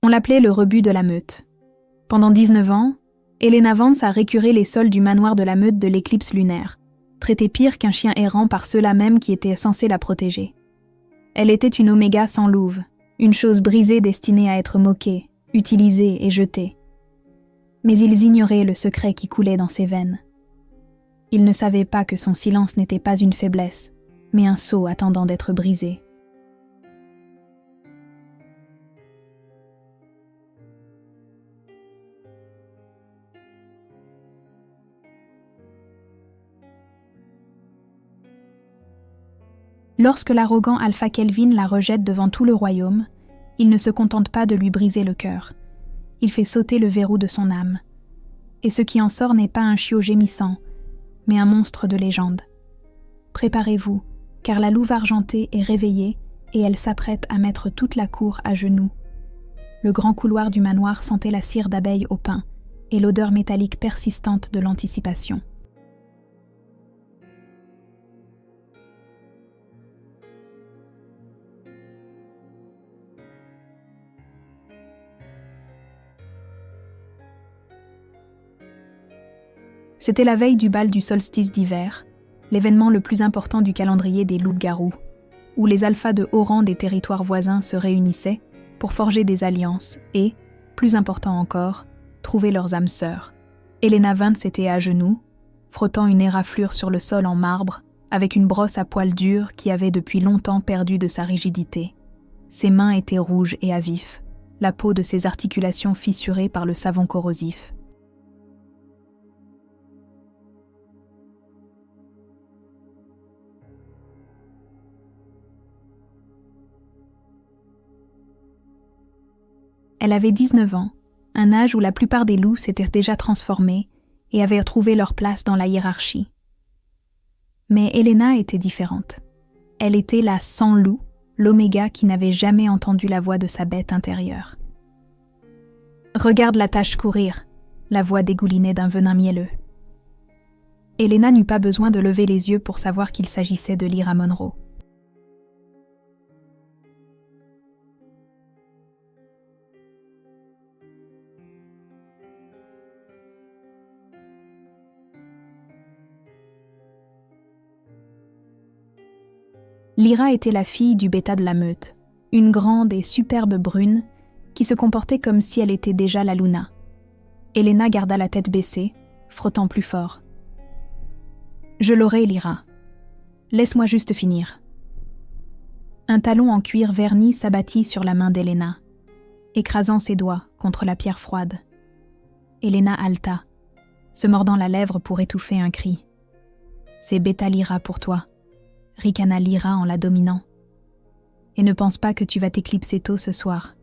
On l'appelait le rebut de la meute. Pendant 19 ans, Helena Vance a récuré les sols du manoir de la meute de l'éclipse lunaire, traitée pire qu'un chien errant par ceux-là même qui étaient censés la protéger. Elle était une oméga sans louve, une chose brisée destinée à être moquée, utilisée et jetée. Mais ils ignoraient le secret qui coulait dans ses veines. Ils ne savaient pas que son silence n'était pas une faiblesse, mais un sceau attendant d'être brisé. Lorsque l'arrogant Alpha Kelvin la rejette devant tout le royaume, il ne se contente pas de lui briser le cœur. Il fait sauter le verrou de son âme. Et ce qui en sort n'est pas un chiot gémissant, mais un monstre de légende. Préparez-vous, car la louve argentée est réveillée et elle s'apprête à mettre toute la cour à genoux. Le grand couloir du manoir sentait la cire d'abeille au pain et l'odeur métallique persistante de l'anticipation. C'était la veille du bal du solstice d'hiver, l'événement le plus important du calendrier des loups-garous, où les alphas de haut rang des territoires voisins se réunissaient pour forger des alliances et, plus important encore, trouver leurs âmes sœurs. Helena Vance était à genoux, frottant une éraflure sur le sol en marbre, avec une brosse à poils durs qui avait depuis longtemps perdu de sa rigidité. Ses mains étaient rouges et à vif, la peau de ses articulations fissurée par le savon corrosif. Elle avait 19 ans, un âge où la plupart des loups s'étaient déjà transformés et avaient trouvé leur place dans la hiérarchie. Mais Helena était différente. Elle était la sans-loup, l'oméga qui n'avait jamais entendu la voix de sa bête intérieure. « Regarde la tâche courir !» la voix dégoulinait d'un venin mielleux. Helena n'eut pas besoin de lever les yeux pour savoir qu'il s'agissait de Lyra Monroe. Lyra était la fille du bêta de la meute, une grande et superbe brune qui se comportait comme si elle était déjà la Luna. Helena garda la tête baissée, frottant plus fort. « Je l'aurai, Lyra. Laisse-moi juste finir. » Un talon en cuir verni s'abattit sur la main d'Helena, écrasant ses doigts contre la pierre froide. Helena haleta, se mordant la lèvre pour étouffer un cri. « C'est bêta Lyra pour toi. » ricana Lyra en la dominant. « Et ne pense pas que tu vas t'éclipser tôt ce soir. »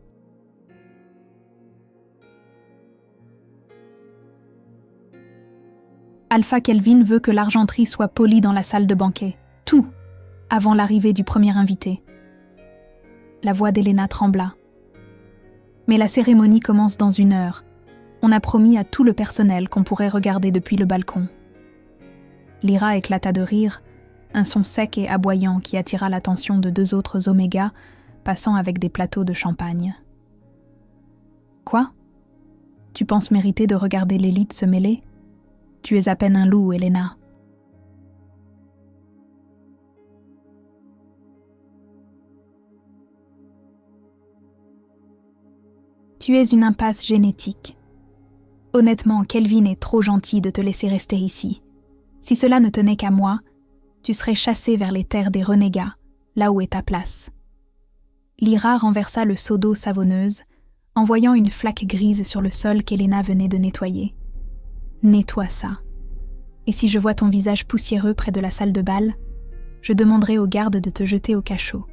Alpha Kelvin veut que l'argenterie soit polie dans la salle de banquet. Tout, avant l'arrivée du premier invité. La voix d'Helena trembla. Mais la cérémonie commence dans 1 heure. On a promis à tout le personnel qu'on pourrait regarder depuis le balcon. Lyra éclata de rire, un son sec et aboyant qui attira l'attention de 2 autres omégas passant avec des plateaux de champagne. « Quoi ? Tu penses mériter de regarder l'élite se mêler ? Tu es à peine un loup, Helena. » Tu es une impasse génétique. Honnêtement, Kelvin est trop gentil de te laisser rester ici. Si cela ne tenait qu'à moi, tu serais chassé vers les terres des renégats, là où est ta place. Lyra renversa le seau d'eau savonneuse, en voyant une flaque grise sur le sol qu'Helena venait de nettoyer. Nettoie ça. Et si je vois ton visage poussiéreux près de la salle de bal, je demanderai aux gardes de te jeter au cachot.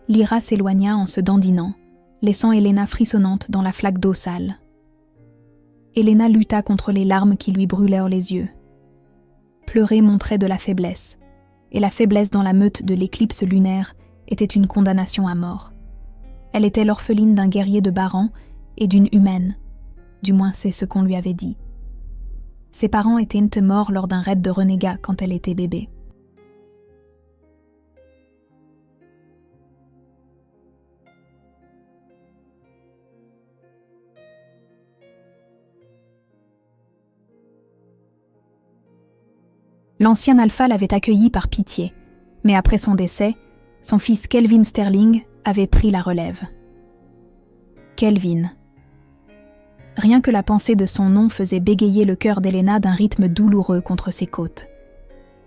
Lyra s'éloigna en se dandinant, laissant Helena frissonnante dans la flaque d'eau sale. Helena lutta contre les larmes qui lui brûlèrent les yeux. Pleurer montrait de la faiblesse, et la faiblesse dans la meute de l'éclipse lunaire était une condamnation à mort. Elle était l'orpheline d'un guerrier de Baran et d'une humaine, du moins c'est ce qu'on lui avait dit. Ses parents étaient morts lors d'un raid de renégats quand elle était bébé. L'ancien alpha l'avait accueillie par pitié, mais après son décès, son fils Kelvin Sterling avait pris la relève. Kelvin. Rien que la pensée de son nom faisait bégayer le cœur d'Elena d'un rythme douloureux contre ses côtes.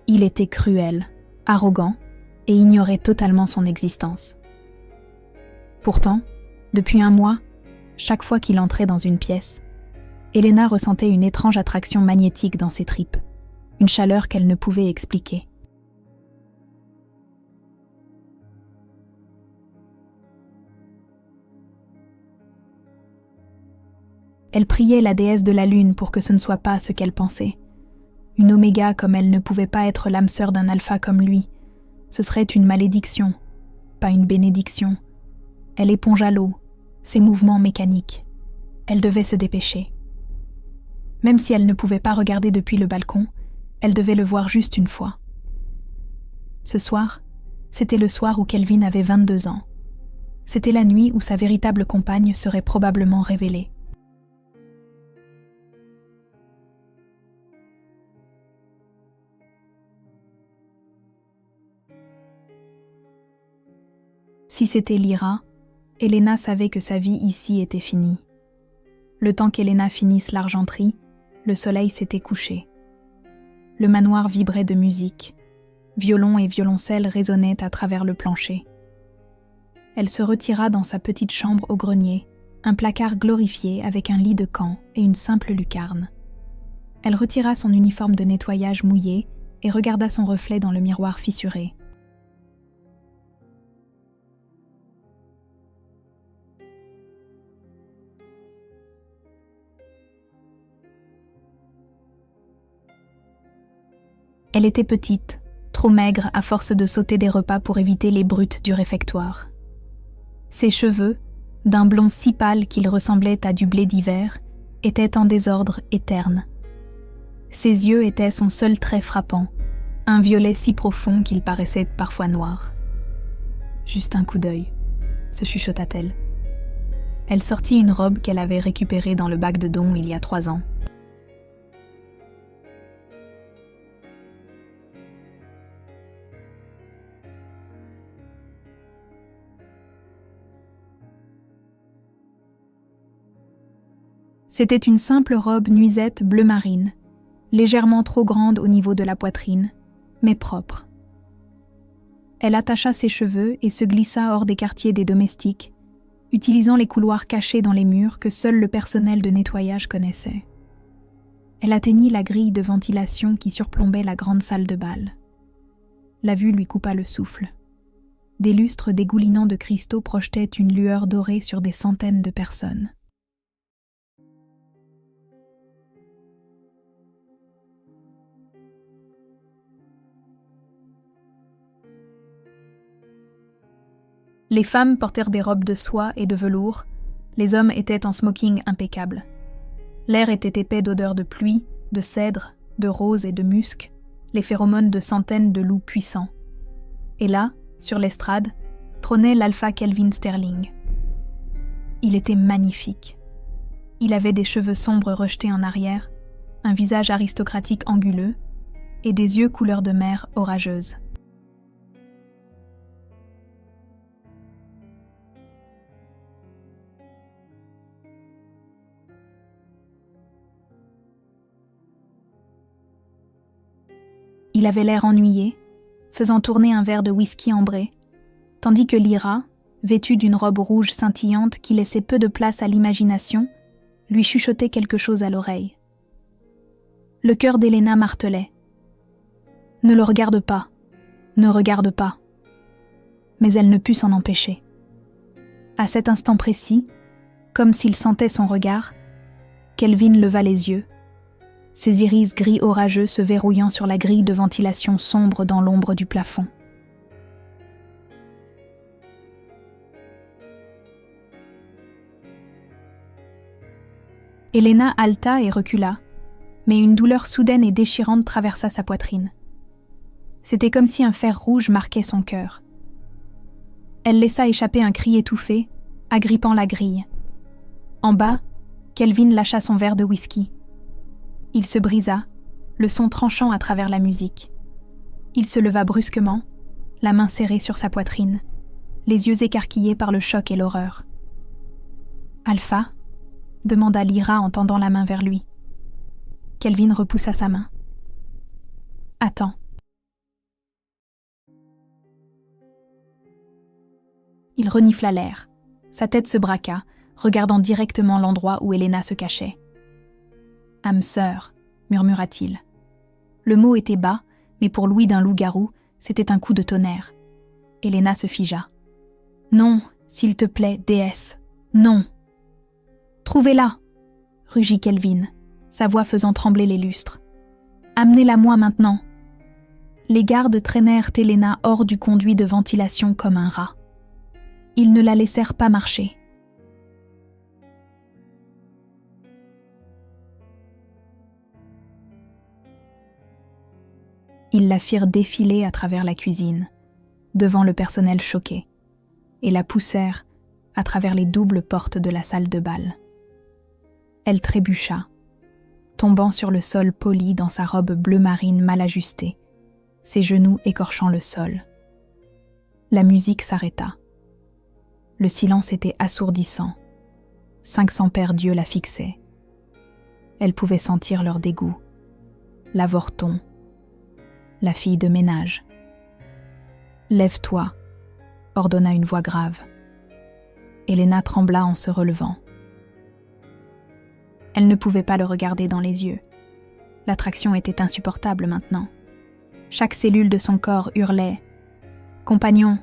Il était cruel, arrogant et ignorait totalement son existence. Pourtant, depuis un mois, chaque fois qu'il entrait dans une pièce, Elena ressentait une étrange attraction magnétique dans ses tripes, une chaleur qu'elle ne pouvait expliquer. Elle priait la déesse de la lune pour que ce ne soit pas ce qu'elle pensait. Une oméga comme elle ne pouvait pas être l'âme sœur d'un alpha comme lui. Ce serait une malédiction, pas une bénédiction. Elle épongea l'eau, ses mouvements mécaniques. Elle devait se dépêcher. Même si elle ne pouvait pas regarder depuis le balcon, elle devait le voir juste une fois. Ce soir, c'était le soir où Kelvin avait 22 ans. C'était la nuit où sa véritable compagne serait probablement révélée. Si c'était Lyra, Elena savait que sa vie ici était finie. Le temps qu'Elena finisse l'argenterie, le soleil s'était couché. Le manoir vibrait de musique. Violon et violoncelle résonnaient à travers le plancher. Elle se retira dans sa petite chambre au grenier, un placard glorifié avec un lit de camp et une simple lucarne. Elle retira son uniforme de nettoyage mouillé et regarda son reflet dans le miroir fissuré. Elle était petite, trop maigre à force de sauter des repas pour éviter les brutes du réfectoire. Ses cheveux, d'un blond si pâle qu'il ressemblait à du blé d'hiver, étaient en désordre et ternes. Ses yeux étaient son seul trait frappant, un violet si profond qu'il paraissait parfois noir. « Juste un coup d'œil », se chuchota-t-elle. Elle sortit une robe qu'elle avait récupérée dans le bac de dons il y a 3 ans. C'était une simple robe nuisette bleu marine, légèrement trop grande au niveau de la poitrine, mais propre. Elle attacha ses cheveux et se glissa hors des quartiers des domestiques, utilisant les couloirs cachés dans les murs que seul le personnel de nettoyage connaissait. Elle atteignit la grille de ventilation qui surplombait la grande salle de bal. La vue lui coupa le souffle. Des lustres dégoulinants de cristaux projetaient une lueur dorée sur des centaines de personnes. Les femmes portèrent des robes de soie et de velours, les hommes étaient en smoking impeccable. L'air était épais d'odeurs de pluie, de cèdre, de rose et de musc, les phéromones de centaines de loups puissants. Et là, sur l'estrade, trônait l'alpha Kelvin Sterling. Il était magnifique. Il avait des cheveux sombres rejetés en arrière, un visage aristocratique anguleux et des yeux couleur de mer orageuse. Il avait l'air ennuyé, faisant tourner un verre de whisky ambré, tandis que Lyra, vêtue d'une robe rouge scintillante qui laissait peu de place à l'imagination, lui chuchotait quelque chose à l'oreille. Le cœur d'Elena martelait. « Ne le regarde pas, ne regarde pas !» Mais elle ne put s'en empêcher. À cet instant précis, comme s'il sentait son regard, Kelvin leva les yeux, ses iris gris orageux se verrouillant sur la grille de ventilation sombre dans l'ombre du plafond. Elena haleta et recula, mais une douleur soudaine et déchirante traversa sa poitrine. C'était comme si un fer rouge marquait son cœur. Elle laissa échapper un cri étouffé, agrippant la grille. En bas, Kelvin lâcha son verre de whisky. Il se brisa, le son tranchant à travers la musique. Il se leva brusquement, la main serrée sur sa poitrine, les yeux écarquillés par le choc et l'horreur. « Alpha ?» demanda Lyra en tendant la main vers lui. Kelvin repoussa sa main. « Attends. » Il renifla l'air. Sa tête se braqua, regardant directement l'endroit où Elena se cachait. « Âme sœur », murmura-t-il. Le mot était bas, mais pour l'ouïe d'un loup-garou, c'était un coup de tonnerre. Elena se figea. « Non, s'il te plaît, déesse, non !»« Trouvez-la !» rugit Kelvin, sa voix faisant trembler les lustres. « Amenez-la moi maintenant !» Les gardes traînèrent Elena hors du conduit de ventilation comme un rat. Ils ne la laissèrent pas marcher. Ils la firent défiler à travers la cuisine, devant le personnel choqué, et la poussèrent à travers les doubles portes de la salle de bal. Elle trébucha, tombant sur le sol poli dans sa robe bleu marine mal ajustée, ses genoux écorchant le sol. La musique s'arrêta. Le silence était assourdissant. 500 paires d'yeux la fixaient. Elle pouvait sentir leur dégoût. L'avorton. La fille de ménage. « Lève-toi », ordonna une voix grave. Elena trembla en se relevant. Elle ne pouvait pas le regarder dans les yeux. L'attraction était insupportable maintenant. Chaque cellule de son corps hurlait « Compagnon,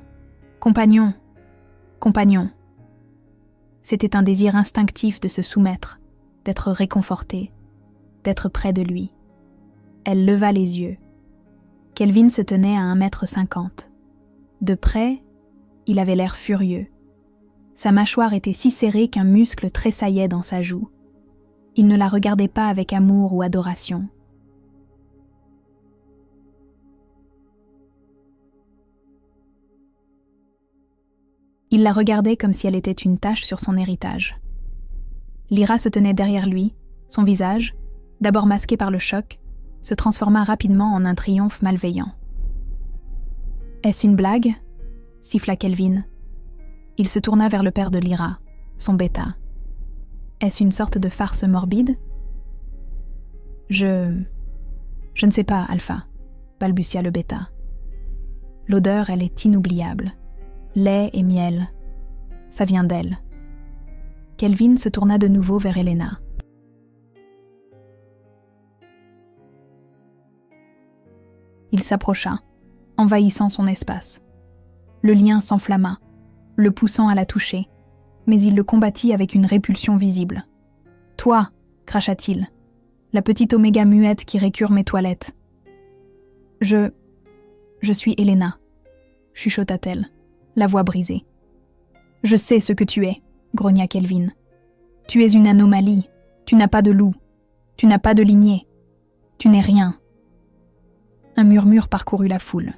compagnon, compagnon ». C'était un désir instinctif de se soumettre, d'être réconfortée, d'être près de lui. Elle leva les yeux. Kelvin se tenait à 1,50 m. De près, il avait l'air furieux. Sa mâchoire était si serrée qu'un muscle tressaillait dans sa joue. Il ne la regardait pas avec amour ou adoration. Il la regardait comme si elle était une tache sur son héritage. Lyra se tenait derrière lui, son visage, d'abord masqué par le choc, se transforma rapidement en un triomphe malveillant. « Est-ce une blague ?» siffla Kelvin. Il se tourna vers le père de Lyra, son bêta. « Est-ce une sorte de farce morbide ?»« Je ne sais pas, Alpha, » balbutia le bêta. L'odeur, elle est inoubliable. Lait et miel. Ça vient d'elle. Kelvin se tourna de nouveau vers Elena. Il s'approcha, envahissant son espace. Le lien s'enflamma, le poussant à la toucher, mais il le combattit avec une répulsion visible. « Toi !» cracha-t-il, « la petite oméga muette qui récure mes toilettes. »« Je suis Elena, » chuchota-t-elle, la voix brisée. « Je sais ce que tu es, » grogna Kelvin. « Tu es une anomalie, tu n'as pas de loup, tu n'as pas de lignée, tu n'es rien. » Un murmure parcourut la foule.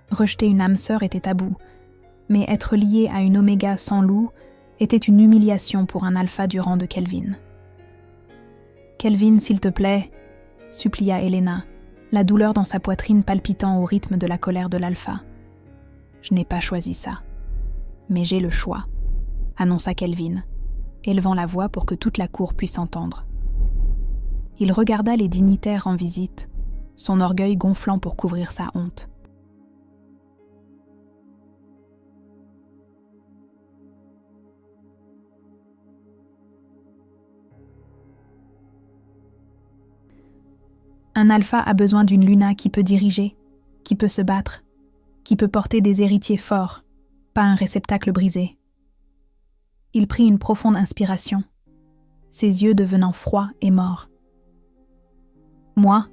Rejeter une âme sœur était tabou, mais être lié à une oméga sans loup était une humiliation pour un alpha du rang de Kelvin. « Kelvin, s'il te plaît », supplia Elena, la douleur dans sa poitrine palpitant au rythme de la colère de l'alpha. « Je n'ai pas choisi ça, mais j'ai le choix », annonça Kelvin, élevant la voix pour que toute la cour puisse entendre. Il regarda les dignitaires en visite, son orgueil gonflant pour couvrir sa honte. Un alpha a besoin d'une Luna qui peut diriger, qui peut se battre, qui peut porter des héritiers forts, pas un réceptacle brisé. Il prit une profonde inspiration, ses yeux devenant froids et morts. Moi,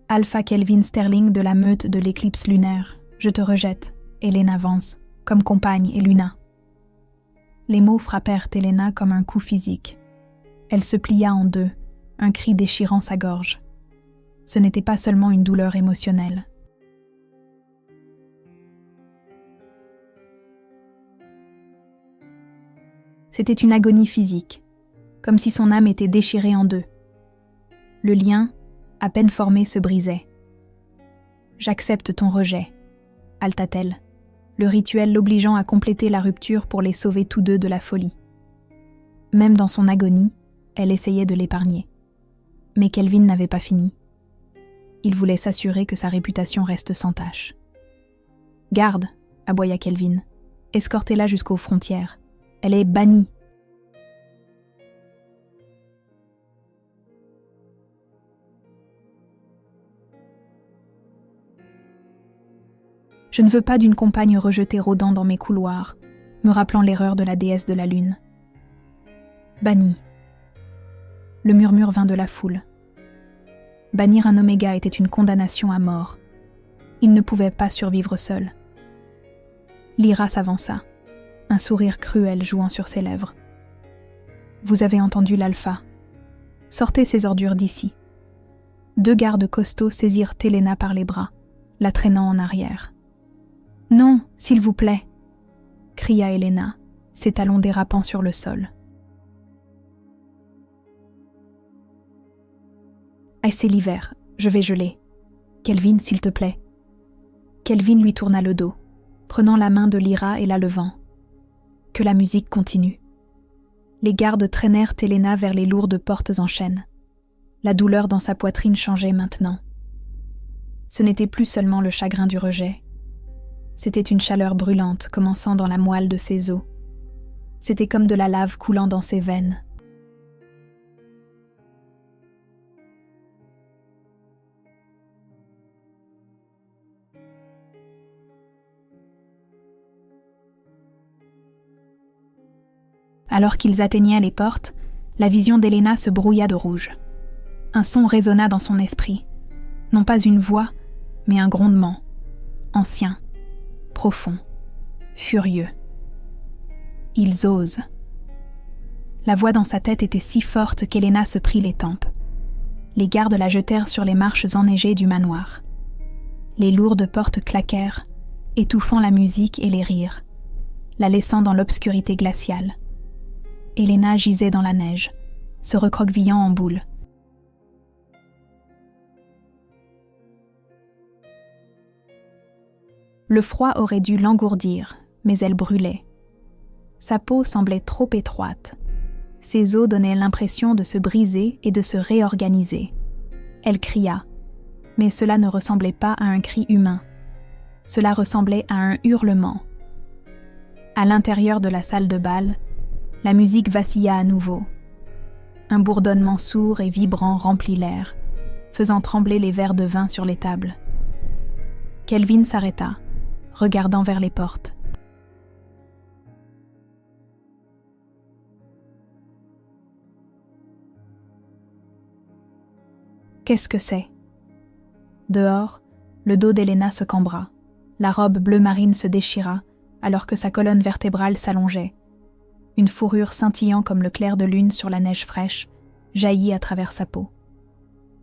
Alpha Kelvin Sterling de la meute de l'éclipse lunaire, Je te rejette, Elena Vance, comme compagne et Luna. » Les mots frappèrent Elena comme un coup physique. Elle se plia en deux, un cri déchirant sa gorge. Ce n'était pas seulement une douleur émotionnelle. C'était une agonie physique, comme si son âme était déchirée en deux. Le lien, à peine formé, se brisait. « J'accepte ton rejet », halta-t-elle, le rituel l'obligeant à compléter la rupture pour les sauver tous deux de la folie. Même dans son agonie, elle essayait de l'épargner. Mais Kelvin n'avait pas fini. Il voulait s'assurer que sa réputation reste sans tache. « Garde !» aboya Kelvin. « Escortez-la jusqu'aux frontières. Elle est bannie. » Je ne veux pas d'une compagne rejetée rôdant dans mes couloirs, me rappelant l'erreur de la déesse de la lune. Banni. Le murmure vint de la foule. Bannir un oméga était une condamnation à mort. Il ne pouvait pas survivre seul. Lyra s'avança, un sourire cruel jouant sur ses lèvres. Vous avez entendu l'alpha. Sortez ces ordures d'ici. Deux gardes costauds saisirent Elena par les bras, la traînant en arrière. Non, s'il vous plaît, cria Elena, ses talons dérapant sur le sol. Ah, c'est l'hiver, je vais geler. Kelvin, s'il te plaît. Kelvin lui tourna le dos, prenant la main de Lyra et la levant. Que la musique continue. Les gardes traînèrent Elena vers les lourdes portes en chêne. La douleur dans sa poitrine changeait maintenant. Ce n'était plus seulement le chagrin du rejet. C'était une chaleur brûlante commençant dans la moelle de ses os. C'était comme de la lave coulant dans ses veines. Alors qu'ils atteignaient les portes, la vision d'Elena se brouilla de rouge. Un son résonna dans son esprit. Non pas une voix, mais un grondement. Ancien, profond, furieux. Ils osent. La voix dans sa tête était si forte qu'Elena se prit les tempes. Les gardes la jetèrent sur les marches enneigées du manoir. Les lourdes portes claquèrent, étouffant la musique et les rires, la laissant dans l'obscurité glaciale. Elena gisait dans la neige, se recroquevillant en boule. Le froid aurait dû l'engourdir, mais elle brûlait. Sa peau semblait trop étroite. Ses os donnaient l'impression de se briser et de se réorganiser. Elle cria, mais cela ne ressemblait pas à un cri humain. Cela ressemblait à un hurlement. À l'intérieur de la salle de bal, la musique vacilla à nouveau. Un bourdonnement sourd et vibrant remplit l'air, faisant trembler les verres de vin sur les tables. Kelvin s'arrêta, regardant vers les portes. Qu'est-ce que c'est ? Dehors, le dos d'Elena se cambra. La robe bleu marine se déchira, alors que sa colonne vertébrale s'allongeait. Une fourrure scintillant comme le clair de lune sur la neige fraîche jaillit à travers sa peau.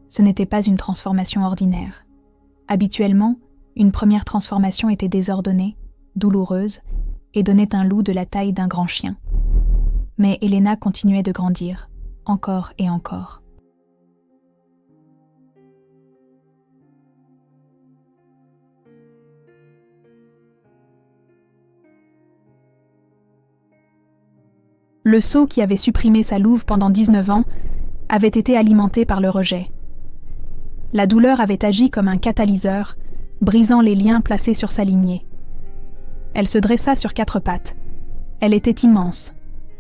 Ce n'était pas une transformation ordinaire. Habituellement, une première transformation était désordonnée, douloureuse, et donnait un loup de la taille d'un grand chien. Mais Elena continuait de grandir, encore et encore. Le sceau qui avait supprimé sa louve pendant 19 ans avait été alimenté par le rejet. La douleur avait agi comme un catalyseur, brisant les liens placés sur sa lignée. Elle se dressa sur 4 pattes. Elle était immense,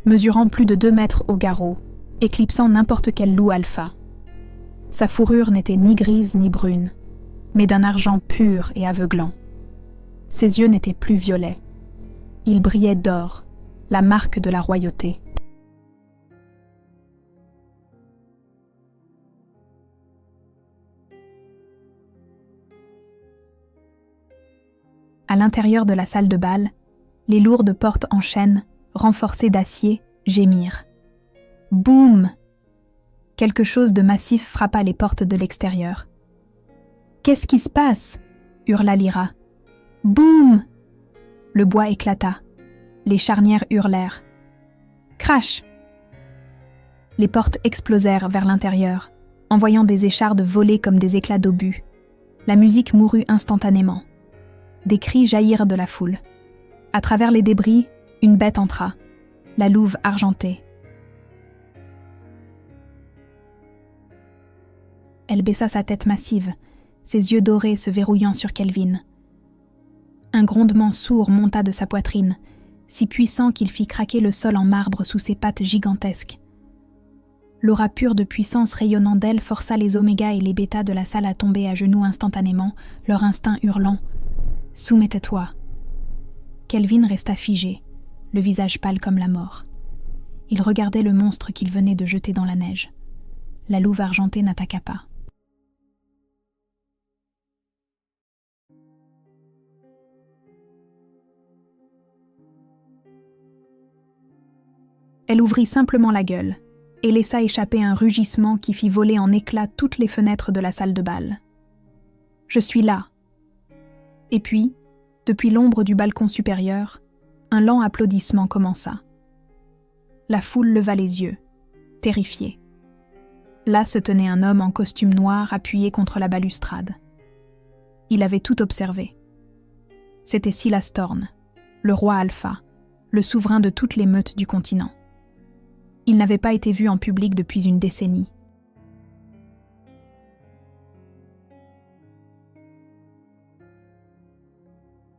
mesurant plus de 2 mètres au garrot, éclipsant n'importe quel loup alpha. Sa fourrure n'était ni grise ni brune, mais d'un argent pur et aveuglant. Ses yeux n'étaient plus violets. Ils brillaient d'or, la marque de la royauté. À l'intérieur de la salle de bal, les lourdes portes en chêne, renforcées d'acier, gémirent. Boum! Quelque chose de massif frappa les portes de l'extérieur. « Qu'est-ce qui se passe » hurla Lyra. « Boum !» Le bois éclata. Les charnières hurlèrent. « Crash !» Les portes explosèrent vers l'intérieur, envoyant des échardes voler comme des éclats d'obus. La musique mourut instantanément. Des cris jaillirent de la foule. À travers les débris, une bête entra, la louve argentée. Elle baissa sa tête massive, ses yeux dorés se verrouillant sur Kelvin. Un grondement sourd monta de sa poitrine, si puissant qu'il fit craquer le sol en marbre sous ses pattes gigantesques. L'aura pure de puissance rayonnant d'elle força les omégas et les bêtas de la salle à tomber à genoux instantanément, leur instinct hurlant « Soumets-toi » Kelvin resta figé, le visage pâle comme la mort. Il regardait le monstre qu'il venait de jeter dans la neige. La louve argentée n'attaqua pas. Elle ouvrit simplement la gueule et laissa échapper un rugissement qui fit voler en éclats toutes les fenêtres de la salle de bal. « Je suis là !» Et puis, depuis l'ombre du balcon supérieur, un lent applaudissement commença. La foule leva les yeux, terrifiée. Là se tenait un homme en costume noir appuyé contre la balustrade. Il avait tout observé. C'était Silas Thorne, le roi Alpha, le souverain de toutes les meutes du continent. Il n'avait pas été vu en public depuis une décennie.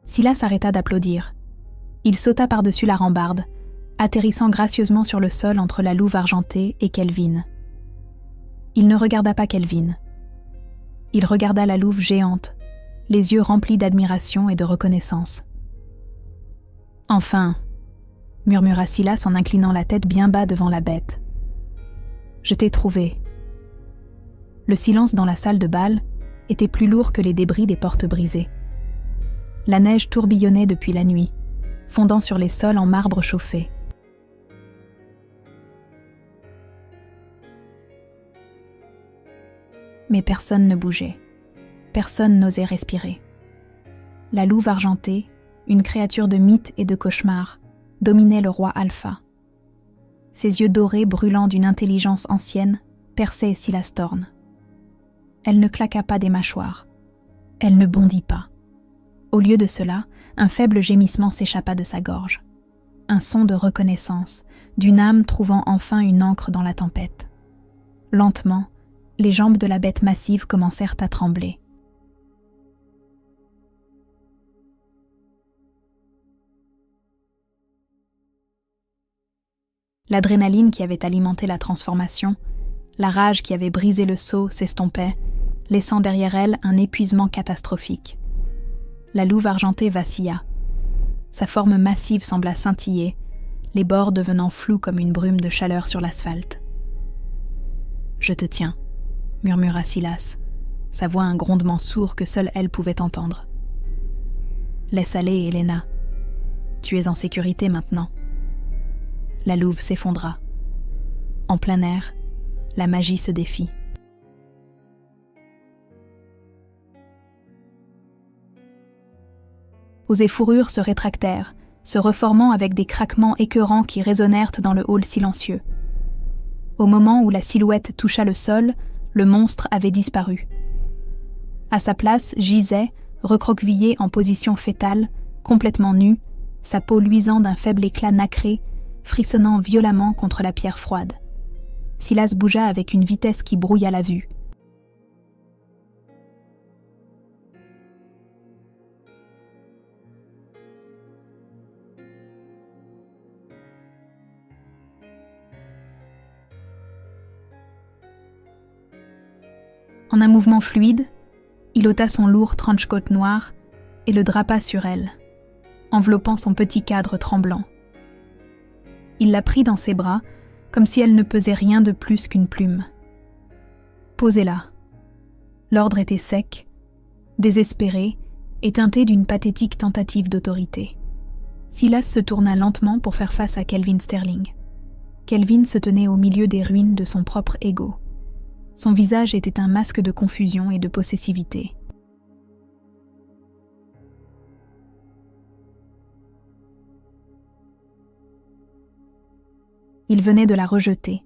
Silas arrêta d'applaudir. Il sauta par-dessus la rambarde, atterrissant gracieusement sur le sol entre la louve argentée et Kelvin. Il ne regarda pas Kelvin. Il regarda la louve géante, les yeux remplis d'admiration et de reconnaissance. « Enfin !» murmura Silas en inclinant la tête bien bas devant la bête. « Je t'ai trouvé. » Le silence dans la salle de bal était plus lourd que les débris des portes brisées. La neige tourbillonnait depuis la nuit, fondant sur les sols en marbre chauffé. Mais personne ne bougeait. Personne n'osait respirer. La louve argentée, une créature de mythe et de cauchemar, dominait le roi Alpha. Ses yeux dorés brûlant d'une intelligence ancienne perçaient Silas Thorne. Elle ne claqua pas des mâchoires. Elle ne bondit pas. Au lieu de cela, un faible gémissement s'échappa de sa gorge. Un son de reconnaissance, d'une âme trouvant enfin une ancre dans la tempête. Lentement, les jambes de la bête massive commencèrent à trembler. L'adrénaline qui avait alimenté la transformation, la rage qui avait brisé le sceau s'estompait, laissant derrière elle un épuisement catastrophique. La louve argentée vacilla. Sa forme massive sembla scintiller, les bords devenant flous comme une brume de chaleur sur l'asphalte. « Je te tiens », murmura Silas, sa voix un grondement sourd que seule elle pouvait entendre. « Laisse aller, Helena. Tu es en sécurité maintenant. » La louve s'effondra. En plein air, la magie se défit. Aux fourrures se rétractèrent, se reformant avec des craquements écœurants qui résonnèrent dans le hall silencieux. Au moment où la silhouette toucha le sol, le monstre avait disparu. À sa place gisait, recroquevillé en position fétale, complètement nu, sa peau luisant d'un faible éclat nacré, frissonnant violemment contre la pierre froide. Silas bougea avec une vitesse qui brouilla la vue. En un mouvement fluide, il ôta son lourd trench-coat noir et le drapa sur elle, enveloppant son petit cadre tremblant. Il la prit dans ses bras, comme si elle ne pesait rien de plus qu'une plume. Posez-la. L'ordre était sec, désespéré et teinté d'une pathétique tentative d'autorité. Silas se tourna lentement pour faire face à Kelvin Sterling. Kelvin se tenait au milieu des ruines de son propre ego. Son visage était un masque de confusion et de possessivité. Il venait de la rejeter,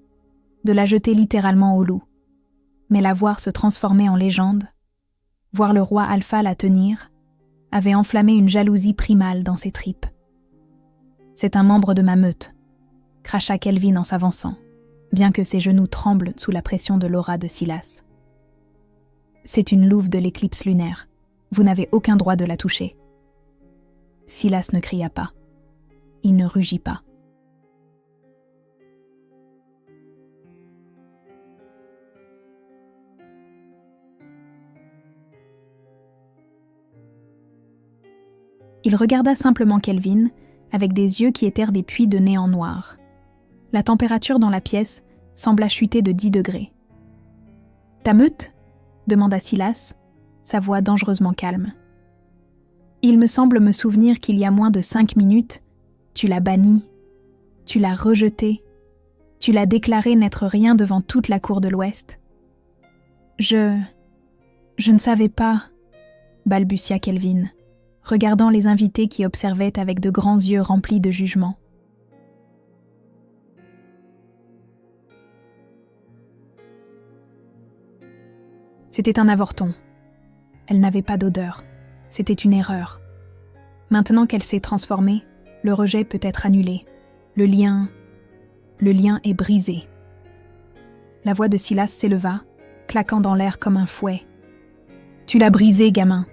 de la jeter littéralement au loup. Mais la voir se transformer en légende, voir le roi Alpha la tenir, avait enflammé une jalousie primale dans ses tripes. « C'est un membre de ma meute », cracha Kelvin en s'avançant, bien que ses genoux tremblent sous la pression de l'aura de Silas. « C'est une louve de l'éclipse lunaire. Vous n'avez aucun droit de la toucher. » Silas ne cria pas. Il ne rugit pas. Il regarda simplement Kelvin, avec des yeux qui étaient des puits de néant noir. La température dans la pièce sembla chuter de 10 degrés. « Ta meute ?» demanda Silas, sa voix dangereusement calme. « Il me semble me souvenir qu'il y a moins de 5 minutes, tu l'as banni, tu l'as rejeté, tu l'as déclaré n'être rien devant toute la cour de l'Ouest. »« Je ne savais pas, » balbutia Kelvin, regardant les invités qui observaient avec de grands yeux remplis de jugement. C'était un avorton. Elle n'avait pas d'odeur. C'était une erreur. Maintenant qu'elle s'est transformée, le rejet peut être annulé. Le lien est brisé. La voix de Silas s'éleva, claquant dans l'air comme un fouet. « Tu l'as brisée, gamin.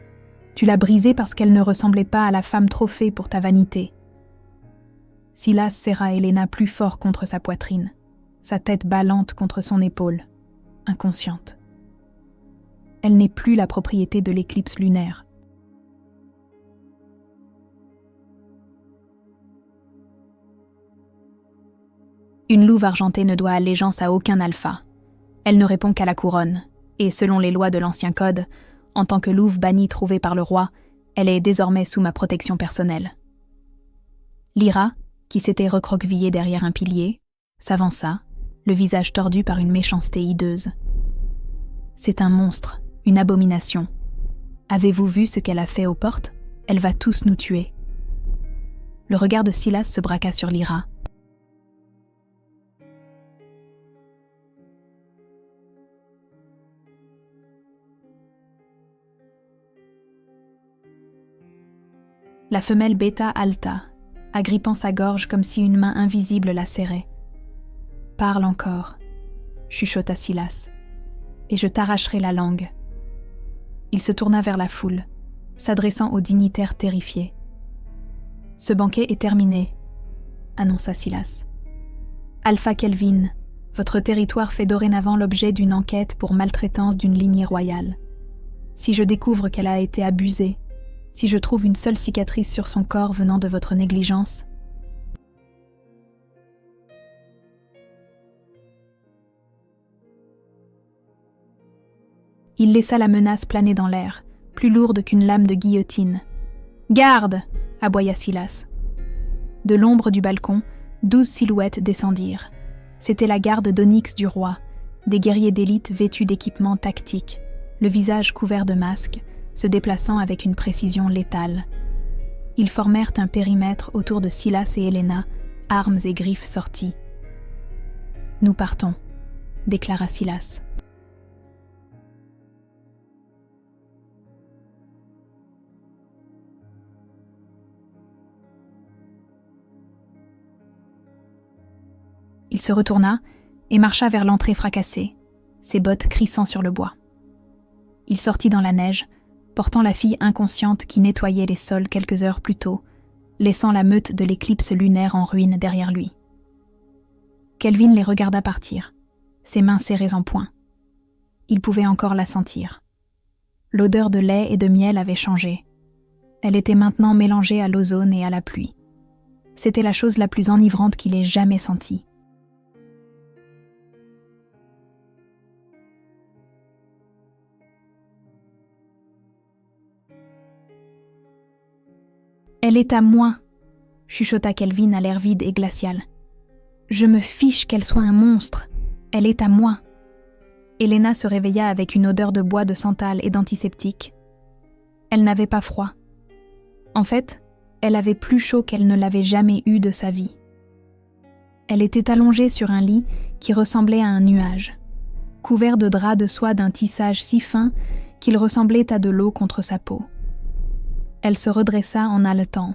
Tu l'as brisée parce qu'elle ne ressemblait pas à la femme trophée pour ta vanité. » Silas serra Elena plus fort contre sa poitrine, sa tête ballante contre son épaule, inconsciente. Elle n'est plus la propriété de l'éclipse lunaire. Une louve argentée ne doit allégeance à aucun alpha. Elle ne répond qu'à la couronne, et selon les lois de l'ancien code, en tant que louve bannie trouvée par le roi, elle est désormais sous ma protection personnelle. Lyra, qui s'était recroquevillée derrière un pilier, s'avança, le visage tordu par une méchanceté hideuse. « C'est un monstre, une abomination. Avez-vous vu ce qu'elle a fait aux portes ? Elle va tous nous tuer. » Le regard de Silas se braqua sur Lyra. La femelle bêta halta, agrippant sa gorge comme si une main invisible la serrait. « Parle encore, » chuchota Silas, « et je t'arracherai la langue. » Il se tourna vers la foule, s'adressant aux dignitaires terrifiés. « Ce banquet est terminé, » annonça Silas. « Alpha Kelvin, votre territoire fait dorénavant l'objet d'une enquête pour maltraitance d'une lignée royale. Si je découvre qu'elle a été abusée, si je trouve une seule cicatrice sur son corps venant de votre négligence, » Il laissa la menace planer dans l'air, plus lourde qu'une lame de guillotine. « Garde !» aboya Silas. De l'ombre du balcon, 12 silhouettes descendirent. C'était la garde d'onyx du roi, des guerriers d'élite vêtus d'équipements tactiques, le visage couvert de masques, se déplaçant avec une précision létale. Ils formèrent un périmètre autour de Silas et Elena, armes et griffes sorties. « Nous partons », déclara Silas. Il se retourna et marcha vers l'entrée fracassée, ses bottes crissant sur le bois. Il sortit dans la neige, portant la fille inconsciente qui nettoyait les sols quelques heures plus tôt, laissant la meute de l'éclipse lunaire en ruine derrière lui. Kelvin les regarda partir, ses mains serrées en poing. Il pouvait encore la sentir. L'odeur de lait et de miel avait changé. Elle était maintenant mélangée à l'ozone et à la pluie. C'était la chose la plus enivrante qu'il ait jamais sentie. Elle est à moi, chuchota Kelvin à l'air vide et glacial. Je me fiche qu'elle soit un monstre. Elle est à moi. Elena se réveilla avec une odeur de bois de santal et d'antiseptique. Elle n'avait pas froid. En fait, elle avait plus chaud qu'elle ne l'avait jamais eu de sa vie. Elle était allongée sur un lit qui ressemblait à un nuage, couvert de draps de soie d'un tissage si fin qu'il ressemblait à de l'eau contre sa peau. Elle se redressa en haletant.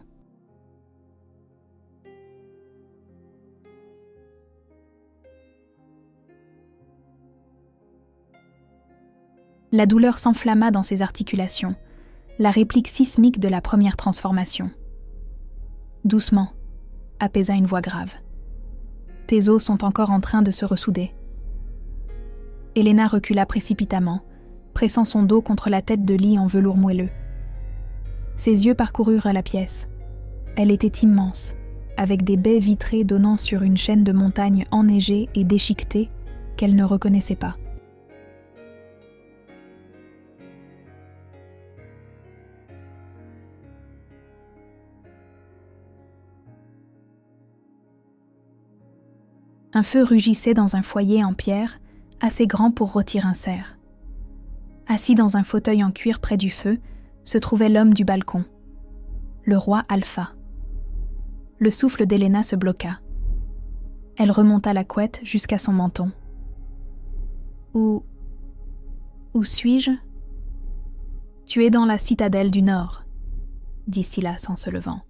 La douleur s'enflamma dans ses articulations, la réplique sismique de la première transformation. Doucement, apaisa une voix grave. Tes os sont encore en train de se ressouder. Elena recula précipitamment, pressant son dos contre la tête de lit en velours moelleux. Ses yeux parcoururent la pièce. Elle était immense, avec des baies vitrées donnant sur une chaîne de montagnes enneigées et déchiquetées qu'elle ne reconnaissait pas. Un feu rugissait dans un foyer en pierre, assez grand pour rôtir un cerf. Assis dans un fauteuil en cuir près du feu, se trouvait l'homme du balcon, le roi Alpha. Le souffle d'Elena se bloqua. Elle remonta la couette jusqu'à son menton. Où suis-je ? Tu es dans la citadelle du Nord, dit Silas en se levant.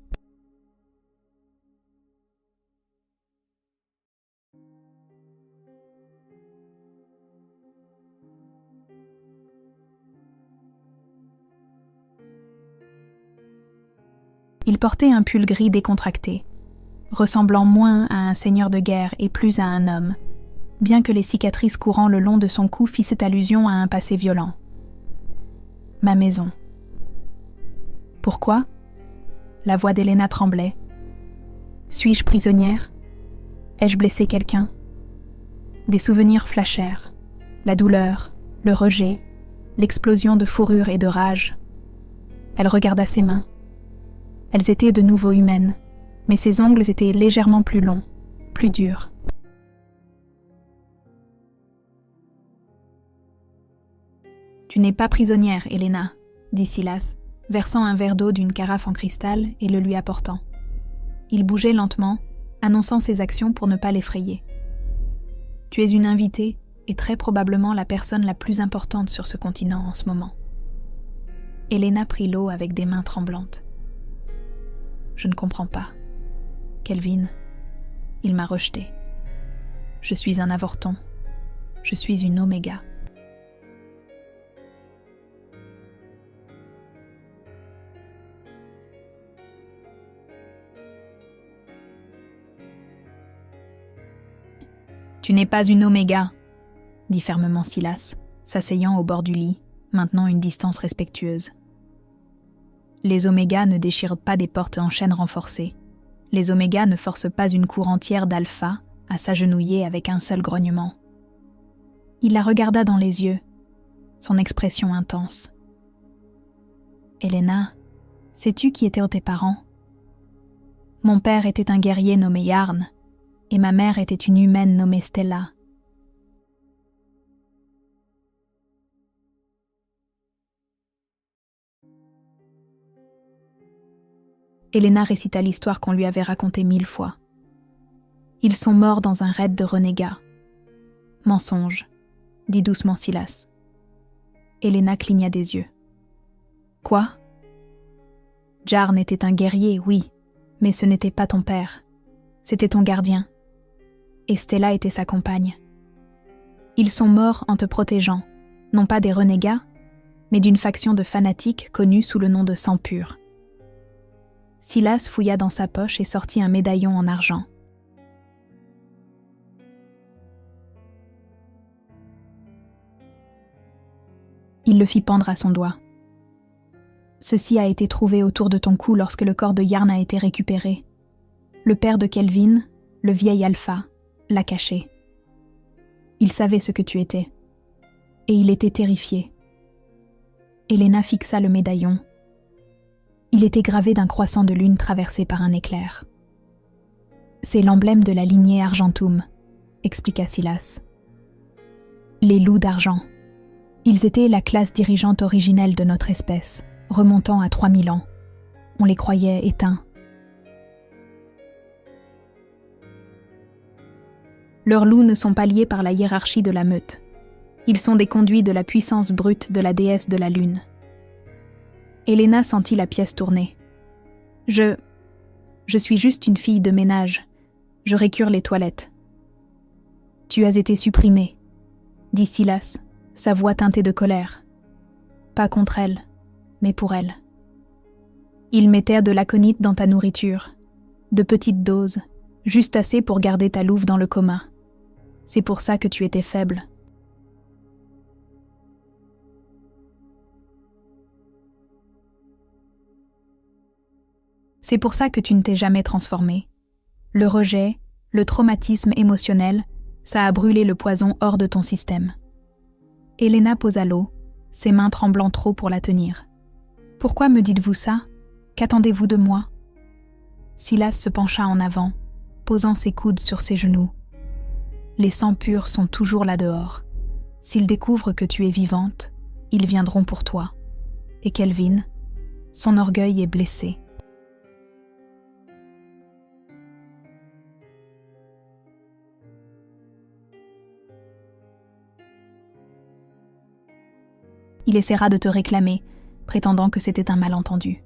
Il portait un pull gris décontracté, ressemblant moins à un seigneur de guerre et plus à un homme, bien que les cicatrices courant le long de son cou fissaient allusion à un passé violent. Ma maison. Pourquoi ? La voix d'Elena tremblait. Suis-je prisonnière ? Ai-je blessé quelqu'un ? Des souvenirs flashèrent. La douleur, le rejet, l'explosion de fourrure et de rage. Elle regarda ses mains. Elles étaient de nouveau humaines, mais ses ongles étaient légèrement plus longs, plus durs. « Tu n'es pas prisonnière, Elena, » dit Silas, versant un verre d'eau d'une carafe en cristal et le lui apportant. Il bougeait lentement, annonçant ses actions pour ne pas l'effrayer. « Tu es une invitée et très probablement la personne la plus importante sur ce continent en ce moment. » Elena prit l'eau avec des mains tremblantes. Je ne comprends pas. Kelvin, il m'a rejetée. Je suis un avorton. Je suis une oméga. Tu n'es pas une oméga, dit fermement Silas, s'asseyant au bord du lit, maintenant une distance respectueuse. Les omégas ne déchirent pas des portes en chaîne renforcées. Les omégas ne forcent pas une cour entière d'alpha à s'agenouiller avec un seul grognement. Il la regarda dans les yeux, son expression intense. « Elena, sais-tu qui étaient tes parents ? Mon père était un guerrier nommé Yarn, et ma mère était une humaine nommée Stella. » Elena récita l'histoire qu'on lui avait racontée 1000 fois. Ils sont morts dans un raid de renégats. Mensonge, dit doucement Silas. Elena cligna des yeux. Quoi ? Jarn était un guerrier, oui, mais ce n'était pas ton père. C'était ton gardien. Et Stella était sa compagne. Ils sont morts en te protégeant, non pas des renégats, mais d'une faction de fanatiques connue sous le nom de Sang Pur. Silas fouilla dans sa poche et sortit un médaillon en argent. Il le fit pendre à son doigt. Ceci a été trouvé autour de ton cou lorsque le corps de Yarn a été récupéré. Le père de Kelvin, le vieil Alpha, l'a caché. Il savait ce que tu étais. Et il était terrifié. Elena fixa le médaillon. Il était gravé d'un croissant de lune traversé par un éclair. « C'est l'emblème de la lignée Argentum », expliqua Silas. « Les loups d'argent. Ils étaient la classe dirigeante originelle de notre espèce, remontant à 3000 ans. On les croyait éteints. Leurs loups ne sont pas liés par la hiérarchie de la meute. Ils sont des conduits de la puissance brute de la déesse de la lune. » Helena sentit la pièce tourner. « Je suis juste une fille de ménage. Je récure les toilettes. »« Tu as été supprimée, » dit Silas, sa voix teintée de colère. « Pas contre elle, mais pour elle. Ils mettaient de l'aconite dans ta nourriture, de petites doses, juste assez pour garder ta louve dans le coma. C'est pour ça que tu étais faible. » C'est pour ça que tu ne t'es jamais transformée. Le rejet, le traumatisme émotionnel, ça a brûlé le poison hors de ton système. Helena posa l'eau, ses mains tremblant trop pour la tenir. « Pourquoi me dites-vous ça? Qu'attendez-vous de moi ?» Silas se pencha en avant, posant ses coudes sur ses genoux. « Les sangs purs sont toujours là dehors. S'ils découvrent que tu es vivante, ils viendront pour toi. Et Kelvin, son orgueil est blessé. » Il essaiera de te réclamer, prétendant que c'était un malentendu.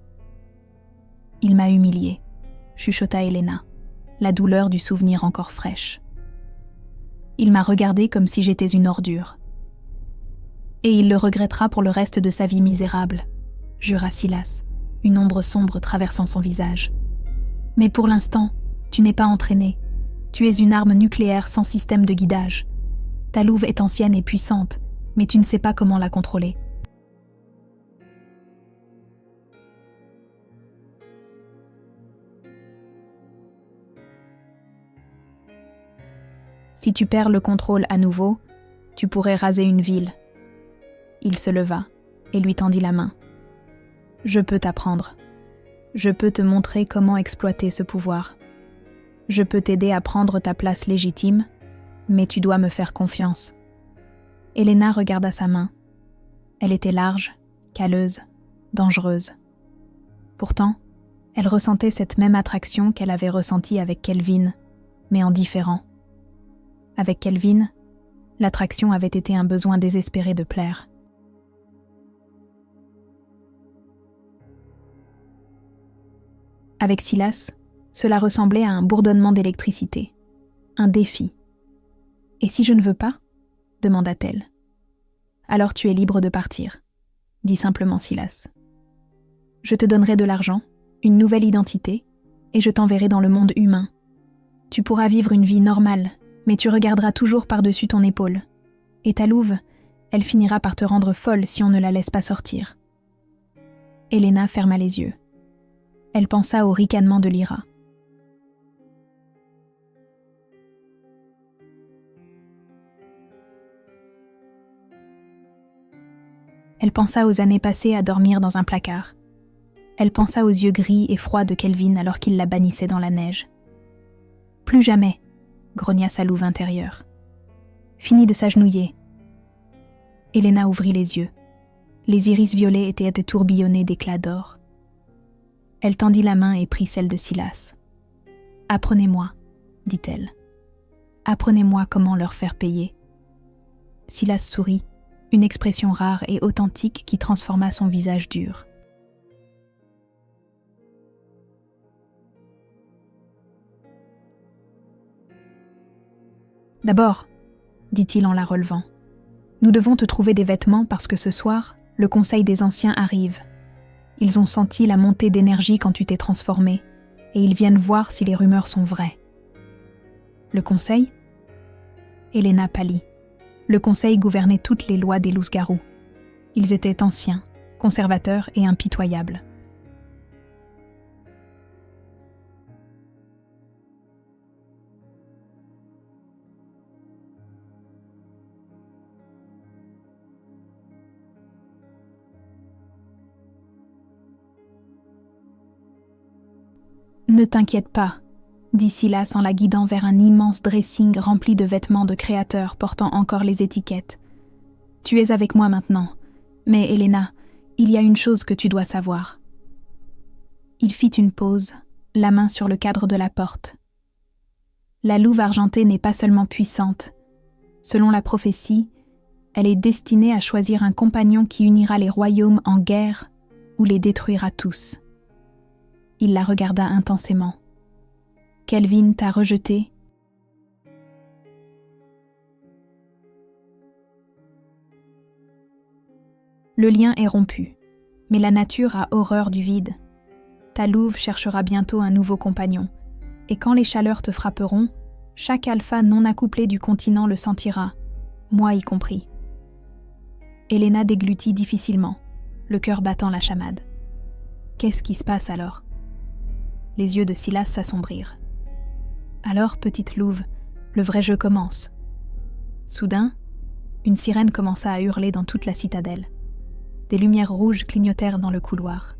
« Il m'a humiliée, » chuchota Helena, la douleur du souvenir encore fraîche. « Il m'a regardée comme si j'étais une ordure. »« Et il le regrettera pour le reste de sa vie misérable, » jura Silas, une ombre sombre traversant son visage. « Mais pour l'instant, tu n'es pas entraînée. Tu es une arme nucléaire sans système de guidage. Ta louve est ancienne et puissante, mais tu ne sais pas comment la contrôler. » Si tu perds le contrôle à nouveau, tu pourrais raser une ville. Il se leva et lui tendit la main. Je peux t'apprendre. Je peux te montrer comment exploiter ce pouvoir. Je peux t'aider à prendre ta place légitime, mais tu dois me faire confiance. Helena regarda sa main. Elle était large, calleuse, dangereuse. Pourtant, elle ressentait cette même attraction qu'elle avait ressentie avec Kelvin, mais en différent. Avec Kelvin, l'attraction avait été un besoin désespéré de plaire. Avec Silas, cela ressemblait à un bourdonnement d'électricité, un défi. « Et si je ne veux pas ?» demanda-t-elle. « Alors tu es libre de partir, » dit simplement Silas. « Je te donnerai de l'argent, une nouvelle identité, et je t'enverrai dans le monde humain. Tu pourras vivre une vie normale, mais tu regarderas toujours par-dessus ton épaule. Et ta louve, elle finira par te rendre folle si on ne la laisse pas sortir. » Helena ferma les yeux. Elle pensa au ricanement de Lyra. Elle pensa aux années passées à dormir dans un placard. Elle pensa aux yeux gris et froids de Kelvin alors qu'il la bannissait dans la neige. « Plus jamais !» grogna sa louve intérieure. « Fini de s'agenouiller. » Helena ouvrit les yeux. Les iris violets étaient tourbillonnés d'éclats d'or. Elle tendit la main et prit celle de Silas. « Apprenez-moi, » dit-elle. « Apprenez-moi comment leur faire payer. » Silas sourit, une expression rare et authentique qui transforma son visage dur. « D'abord, » dit-il en la relevant, « nous devons te trouver des vêtements parce que ce soir, le Conseil des Anciens arrive. Ils ont senti la montée d'énergie quand tu t'es transformé, et ils viennent voir si les rumeurs sont vraies. » « Le Conseil ?» Helena pâlit. Le Conseil gouvernait toutes les lois des loups-garous. Ils étaient anciens, conservateurs et impitoyables. « Ne t'inquiète pas », dit Silas en la guidant vers un immense dressing rempli de vêtements de créateurs portant encore les étiquettes. « Tu es avec moi maintenant. Mais Elena, il y a une chose que tu dois savoir. » Il fit une pause, la main sur le cadre de la porte. La louve argentée n'est pas seulement puissante. Selon la prophétie, elle est destinée à choisir un compagnon qui unira les royaumes en guerre ou les détruira tous. Il la regarda intensément. « Kelvin t'a rejeté. » Le lien est rompu, mais la nature a horreur du vide. Ta louve cherchera bientôt un nouveau compagnon, et quand les chaleurs te frapperont, chaque alpha non accouplé du continent le sentira, moi y compris. Elena déglutit difficilement, le cœur battant la chamade. Qu'est-ce qui se passe alors ? Les yeux de Silas s'assombrirent. Alors, petite louve, le vrai jeu commence. Soudain, une sirène commença à hurler dans toute la citadelle. Des lumières rouges clignotèrent dans le couloir.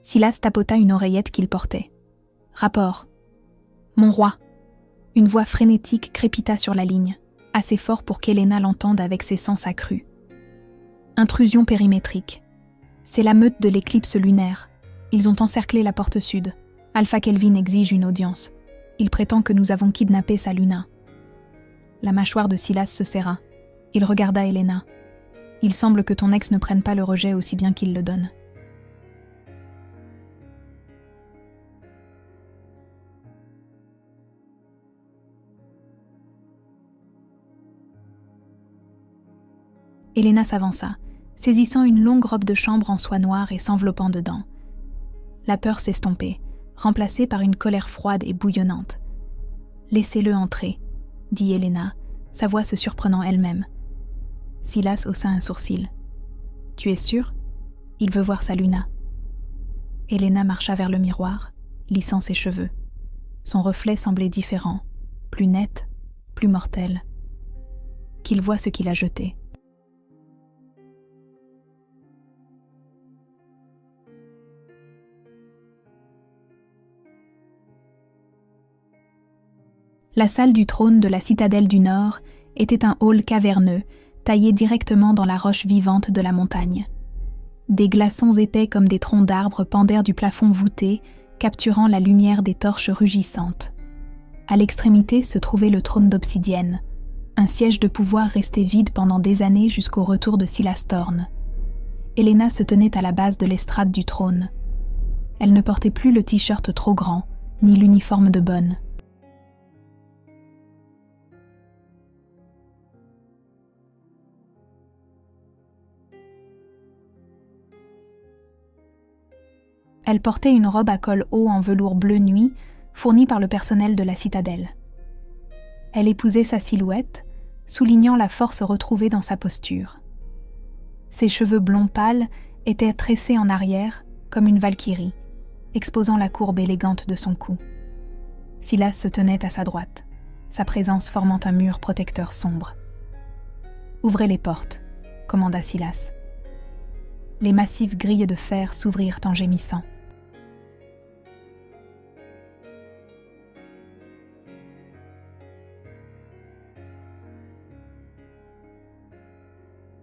Silas tapota une oreillette qu'il portait. « Rapport. Mon roi. » Une voix frénétique crépita sur la ligne, assez fort pour qu'Elena l'entende avec ses sens accrus. « Intrusion périmétrique. C'est la meute de l'éclipse lunaire. Ils ont encerclé la porte sud. Alpha Kelvin exige une audience. Il prétend que nous avons kidnappé sa Luna. » La mâchoire de Silas se serra. Il regarda Elena. « Il semble que ton ex ne prenne pas le rejet aussi bien qu'il le donne. » Elena s'avança, saisissant une longue robe de chambre en soie noire et s'enveloppant dedans. La peur s'estompait, remplacée par une colère froide et bouillonnante. « Laissez-le entrer », dit Elena, sa voix se surprenant elle-même. Silas haussa un sourcil. « Tu es sûr ? Il veut voir sa Luna. » Elena marcha vers le miroir, lissant ses cheveux. Son reflet semblait différent, plus net, plus mortel. Qu'il voie ce qu'il a jeté. La salle du trône de la citadelle du Nord était un hall caverneux, taillé directement dans la roche vivante de la montagne. Des glaçons épais comme des troncs d'arbres pendèrent du plafond voûté, capturant la lumière des torches rugissantes. À l'extrémité se trouvait le trône d'obsidienne, un siège de pouvoir resté vide pendant des années jusqu'au retour de Silas Thorne. Elena se tenait à la base de l'estrade du trône. Elle ne portait plus le t-shirt trop grand, ni l'uniforme de bonne. Elle portait une robe à col haut en velours bleu nuit, fournie par le personnel de la citadelle. Elle épousait sa silhouette, soulignant la force retrouvée dans sa posture. Ses cheveux blonds pâles étaient tressés en arrière, comme une valkyrie, exposant la courbe élégante de son cou. Silas se tenait à sa droite, sa présence formant un mur protecteur sombre. « Ouvrez les portes », commanda Silas. Les massives grilles de fer s'ouvrirent en gémissant.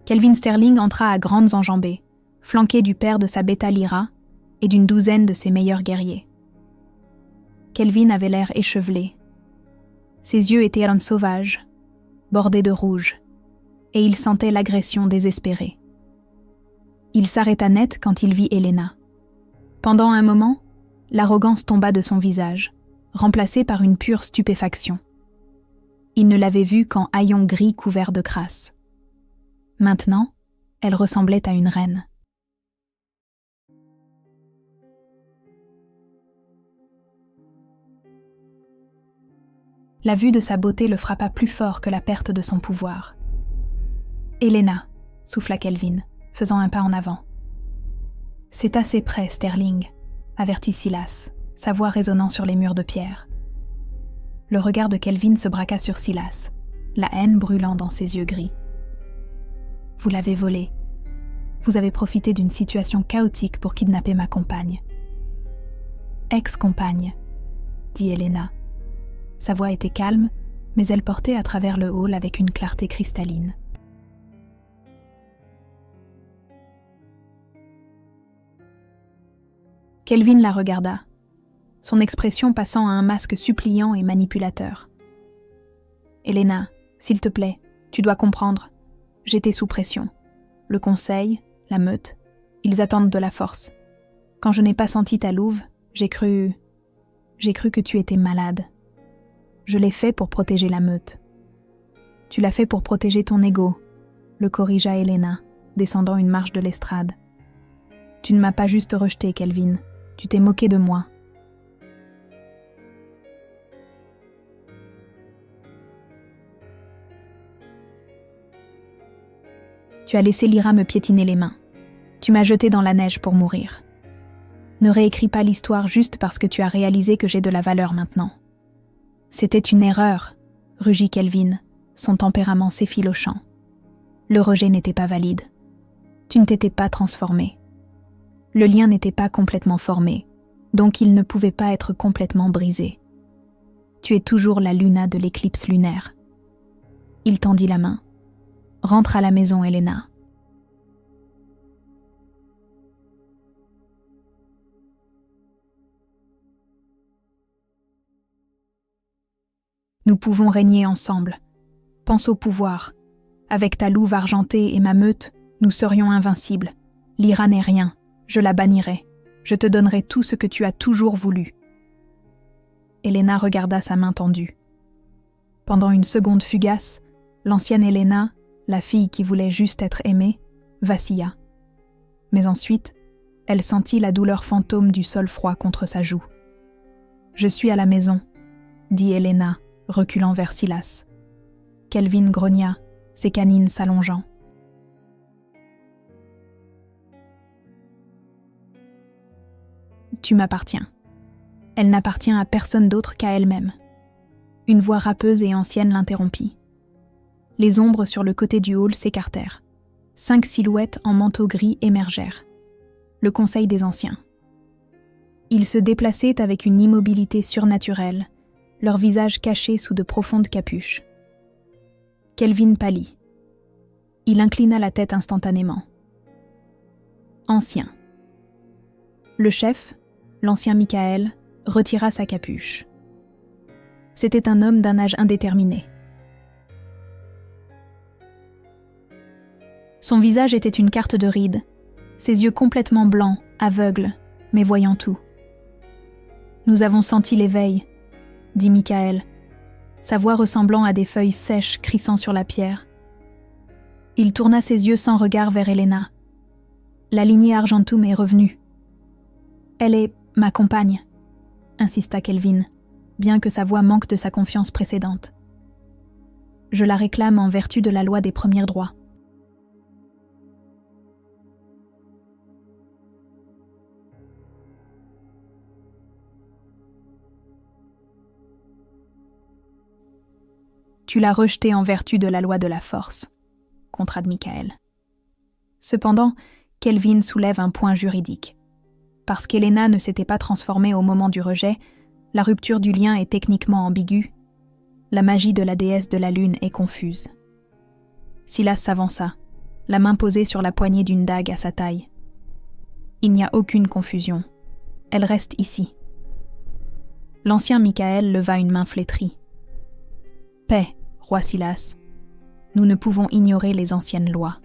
Kelvin Sterling entra à grandes enjambées, flanqué du père de sa bêta Lyra et d'une douzaine de ses meilleurs guerriers. Kelvin avait l'air échevelé. Ses yeux étaient un sauvage, bordés de rouge, et il sentait l'agression désespérée. Il s'arrêta net quand il vit Elena. Pendant un moment, l'arrogance tomba de son visage, remplacée par une pure stupéfaction. Il ne l'avait vue qu'en haillons gris couverts de crasse. Maintenant, elle ressemblait à une reine. La vue de sa beauté le frappa plus fort que la perte de son pouvoir. « Elena » souffla Kelvin, faisant un pas en avant. « C'est assez près, Sterling » avertit Silas, sa voix résonnant sur les murs de pierre. Le regard de Kelvin se braqua sur Silas, la haine brûlant dans ses yeux gris. Vous l'avez volé. Vous avez profité d'une situation chaotique pour kidnapper ma compagne. Ex-compagne, dit Elena. Sa voix était calme, mais elle portait à travers le hall avec une clarté cristalline. Kelvin la regarda, son expression passant à un masque suppliant et manipulateur. « Elena, s'il te plaît, tu dois comprendre. J'étais sous pression. Le conseil, la meute, ils attendent de la force. Quand je n'ai pas senti ta louve, j'ai cru que tu étais malade. Je l'ai fait pour protéger la meute. Tu l'as fait pour protéger ton ego, le corrigea Elena, descendant une marche de l'estrade. Tu ne m'as pas juste rejeté, Kelvin. Tu t'es moqué de moi. Tu as laissé Lyra me piétiner les mains. Tu m'as jeté dans la neige pour mourir. Ne réécris pas l'histoire juste parce que tu as réalisé que j'ai de la valeur maintenant. C'était une erreur, rugit Kelvin, son tempérament s'effilochant. Le rejet n'était pas valide. Tu ne t'étais pas transformé. Le lien n'était pas complètement formé, donc il ne pouvait pas être complètement brisé. Tu es toujours la Luna de l'éclipse lunaire. Il tendit la main. Rentre à la maison, Elena. Nous pouvons régner ensemble. Pense au pouvoir. Avec ta louve argentée et ma meute, nous serions invincibles. Lyra n'est rien. Je la bannirai. Je te donnerai tout ce que tu as toujours voulu. Elena regarda sa main tendue. Pendant une seconde fugace, l'ancienne Elena, la fille qui voulait juste être aimée, vacilla. Mais ensuite, elle sentit la douleur fantôme du sol froid contre sa joue. « Je suis à la maison », dit Elena, reculant vers Silas. Kelvin grogna, ses canines s'allongeant. « Tu m'appartiens. Elle n'appartient à personne d'autre qu'à elle-même. » Une voix râpeuse et ancienne l'interrompit. Les ombres sur le côté du hall s'écartèrent. 5 silhouettes en manteau gris émergèrent. Le conseil des anciens. Ils se déplaçaient avec une immobilité surnaturelle, leurs visages cachés sous de profondes capuches. Kelvin pâlit. Il inclina la tête instantanément. Ancien. Le chef, l'ancien Michael, retira sa capuche. C'était un homme d'un âge indéterminé. Son visage était une carte de rides, ses yeux complètement blancs, aveugles, mais voyant tout. « Nous avons senti l'éveil », dit Michael, sa voix ressemblant à des feuilles sèches crissant sur la pierre. Il tourna ses yeux sans regard vers Elena. La lignée Argentum est revenue. « Elle est ma compagne », insista Kelvin, bien que sa voix manque de sa confiance précédente. « Je la réclame en vertu de la loi des premiers droits. » Tu l'as rejetée en vertu de la loi de la force, contrade Michael. Cependant, Kelvin soulève un point juridique. Parce qu'Elena ne s'était pas transformée au moment du rejet, la rupture du lien est techniquement ambiguë. La magie de la déesse de la lune est confuse. Silas s'avança, la main posée sur la poignée d'une dague à sa taille. Il n'y a aucune confusion. Elle reste ici. L'ancien Michael leva une main flétrie. Paix, roi Silas. Nous ne pouvons ignorer les anciennes lois.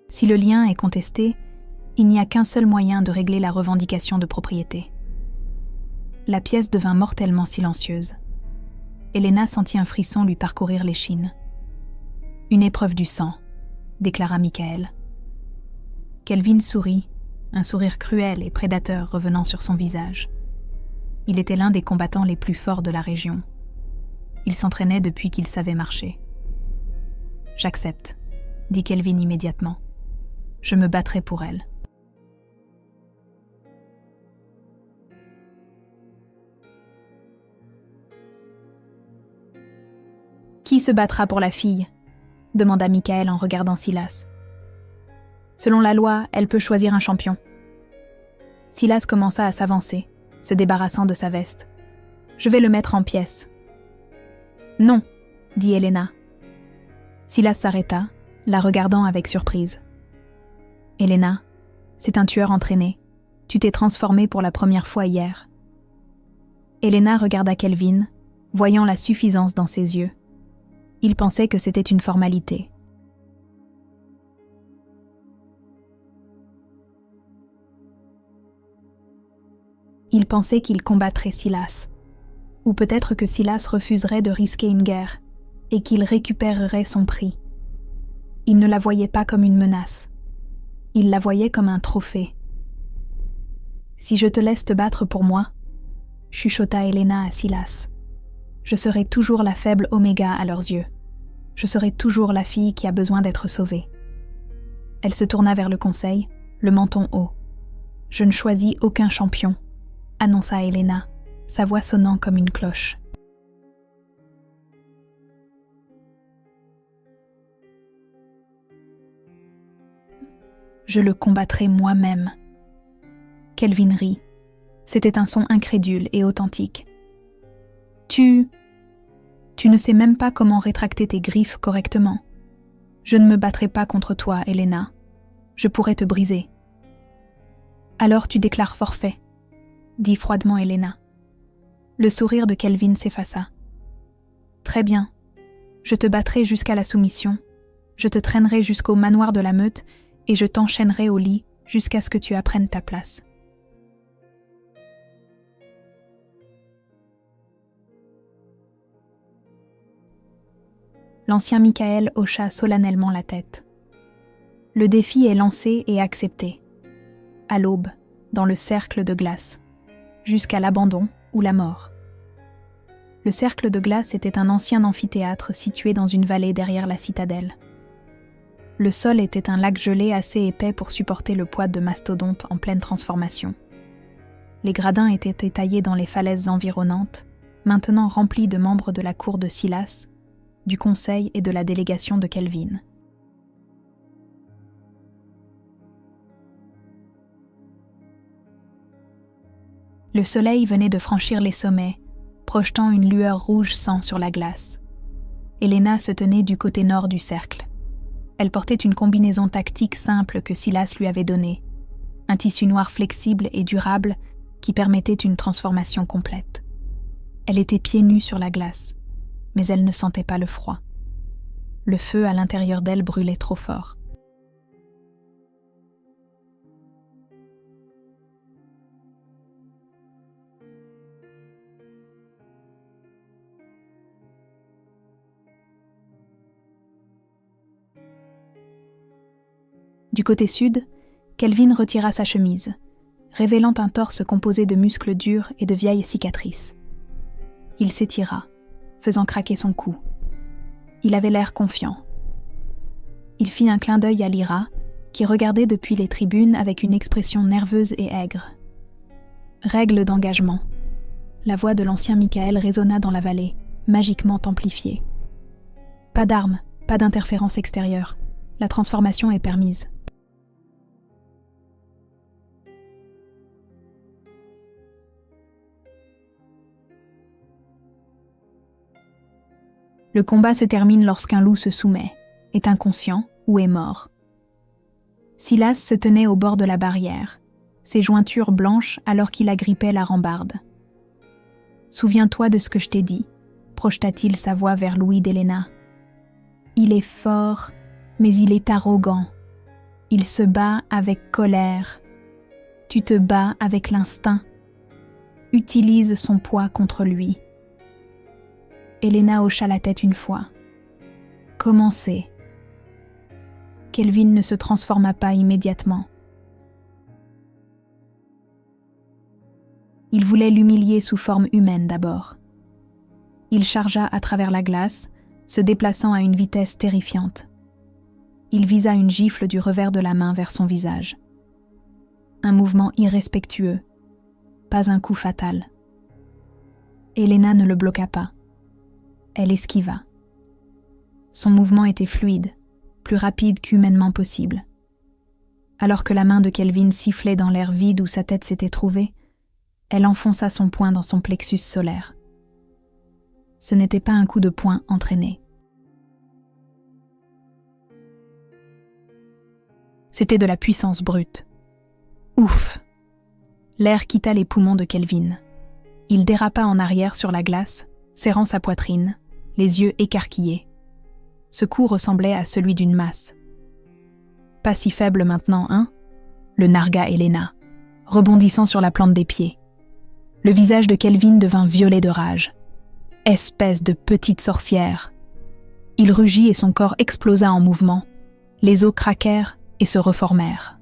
Si le lien est contesté, il n'y a qu'un seul moyen de régler la revendication de propriété. La pièce devint mortellement silencieuse. Elena sentit un frisson lui parcourir l'échine. « Une épreuve du sang », déclara Michael. Kelvin sourit, un sourire cruel et prédateur revenant sur son visage. Il était l'un des combattants les plus forts de la région. Il s'entraînait depuis qu'il savait marcher. « J'accepte », dit Kelvin immédiatement. « Je me battrai pour elle. » Qui se battra pour la fille ? Demanda Michael en regardant Silas. Selon la loi, elle peut choisir un champion. Silas commença à s'avancer, se débarrassant de sa veste. Je vais le mettre en pièces. Non, dit Elena. Silas s'arrêta, la regardant avec surprise. Elena, c'est un tueur entraîné. Tu t'es transformée pour la première fois hier. Elena regarda Kelvin, voyant la suffisance dans ses yeux. Il pensait que c'était une formalité. Il pensait qu'il combattrait Silas. Ou peut-être que Silas refuserait de risquer une guerre et qu'il récupérerait son prix. Il ne la voyait pas comme une menace. Il la voyait comme un trophée. « Si je te laisse te battre pour moi, » chuchota Elena à Silas, « je serai toujours la faible Oméga à leurs yeux. Je serai toujours la fille qui a besoin d'être sauvée. » Elle se tourna vers le conseil, le menton haut. « Je ne choisis aucun champion, » annonça Elena, sa voix sonnant comme une cloche. « Je le combattrai moi-même. » Kelvin rit. C'était un son incrédule et authentique. « Tu ne sais même pas comment rétracter tes griffes correctement. Je ne me battrai pas contre toi, Elena. Je pourrais te briser. »« Alors tu déclares forfait, » dit froidement Elena. Le sourire de Kelvin s'effaça. « Très bien. Je te battrai jusqu'à la soumission. Je te traînerai jusqu'au manoir de la meute et je t'enchaînerai au lit jusqu'à ce que tu apprennes ta place. » L'ancien Michael hocha solennellement la tête. Le défi est lancé et accepté. À l'aube, dans le cercle de glace, jusqu'à l'abandon ou la mort. Le cercle de glace était un ancien amphithéâtre situé dans une vallée derrière la citadelle. Le sol était un lac gelé assez épais pour supporter le poids de mastodontes en pleine transformation. Les gradins étaient étayés dans les falaises environnantes, maintenant remplis de membres de la cour de Silas, du conseil et de la délégation de Kelvin. Le soleil venait de franchir les sommets, projetant une lueur rouge sang sur la glace. Elena se tenait du côté nord du cercle. Elle portait une combinaison tactique simple que Silas lui avait donnée, un tissu noir flexible et durable qui permettait une transformation complète. Elle était pieds nus sur la glace, mais elle ne sentait pas le froid. Le feu à l'intérieur d'elle brûlait trop fort. Du côté sud, Kelvin retira sa chemise, révélant un torse composé de muscles durs et de vieilles cicatrices. Il s'étira, faisant craquer son cou. Il avait l'air confiant. Il fit un clin d'œil à Lyra, qui regardait depuis les tribunes avec une expression nerveuse et aigre. Règle d'engagement. La voix de l'ancien Michael résonna dans la vallée, magiquement amplifiée. Pas d'armes, pas d'interférence extérieure. La transformation est permise. Le combat se termine lorsqu'un loup se soumet, est inconscient ou est mort. Silas se tenait au bord de la barrière, ses jointures blanches alors qu'il agrippait la rambarde. « Souviens-toi de ce que je t'ai dit », projeta-t-il sa voix vers Louis d'Elena. « Il est fort, mais il est arrogant. Il se bat avec colère. Tu te bats avec l'instinct. Utilise son poids contre lui. » Elena hocha la tête une fois. « Commencez. » Kelvin ne se transforma pas immédiatement. Il voulait l'humilier sous forme humaine d'abord. Il chargea à travers la glace, se déplaçant à une vitesse terrifiante. Il visa une gifle du revers de la main vers son visage. Un mouvement irrespectueux, pas un coup fatal. Elena ne le bloqua pas. Elle esquiva. Son mouvement était fluide, plus rapide qu'humainement possible. Alors que la main de Kelvin sifflait dans l'air vide où sa tête s'était trouvée, elle enfonça son poing dans son plexus solaire. Ce n'était pas un coup de poing entraîné. C'était de la puissance brute. Ouf! L'air quitta les poumons de Kelvin. Il dérapa en arrière sur la glace, serrant sa poitrine, les yeux écarquillés. Ce coup ressemblait à celui d'une masse. Pas si faible maintenant, hein? Le nargua Elena, rebondissant sur la plante des pieds. Le visage de Kelvin devint violet de rage. Espèce de petite sorcière! Il rugit et son corps explosa en mouvement. Les os craquèrent et se reformèrent.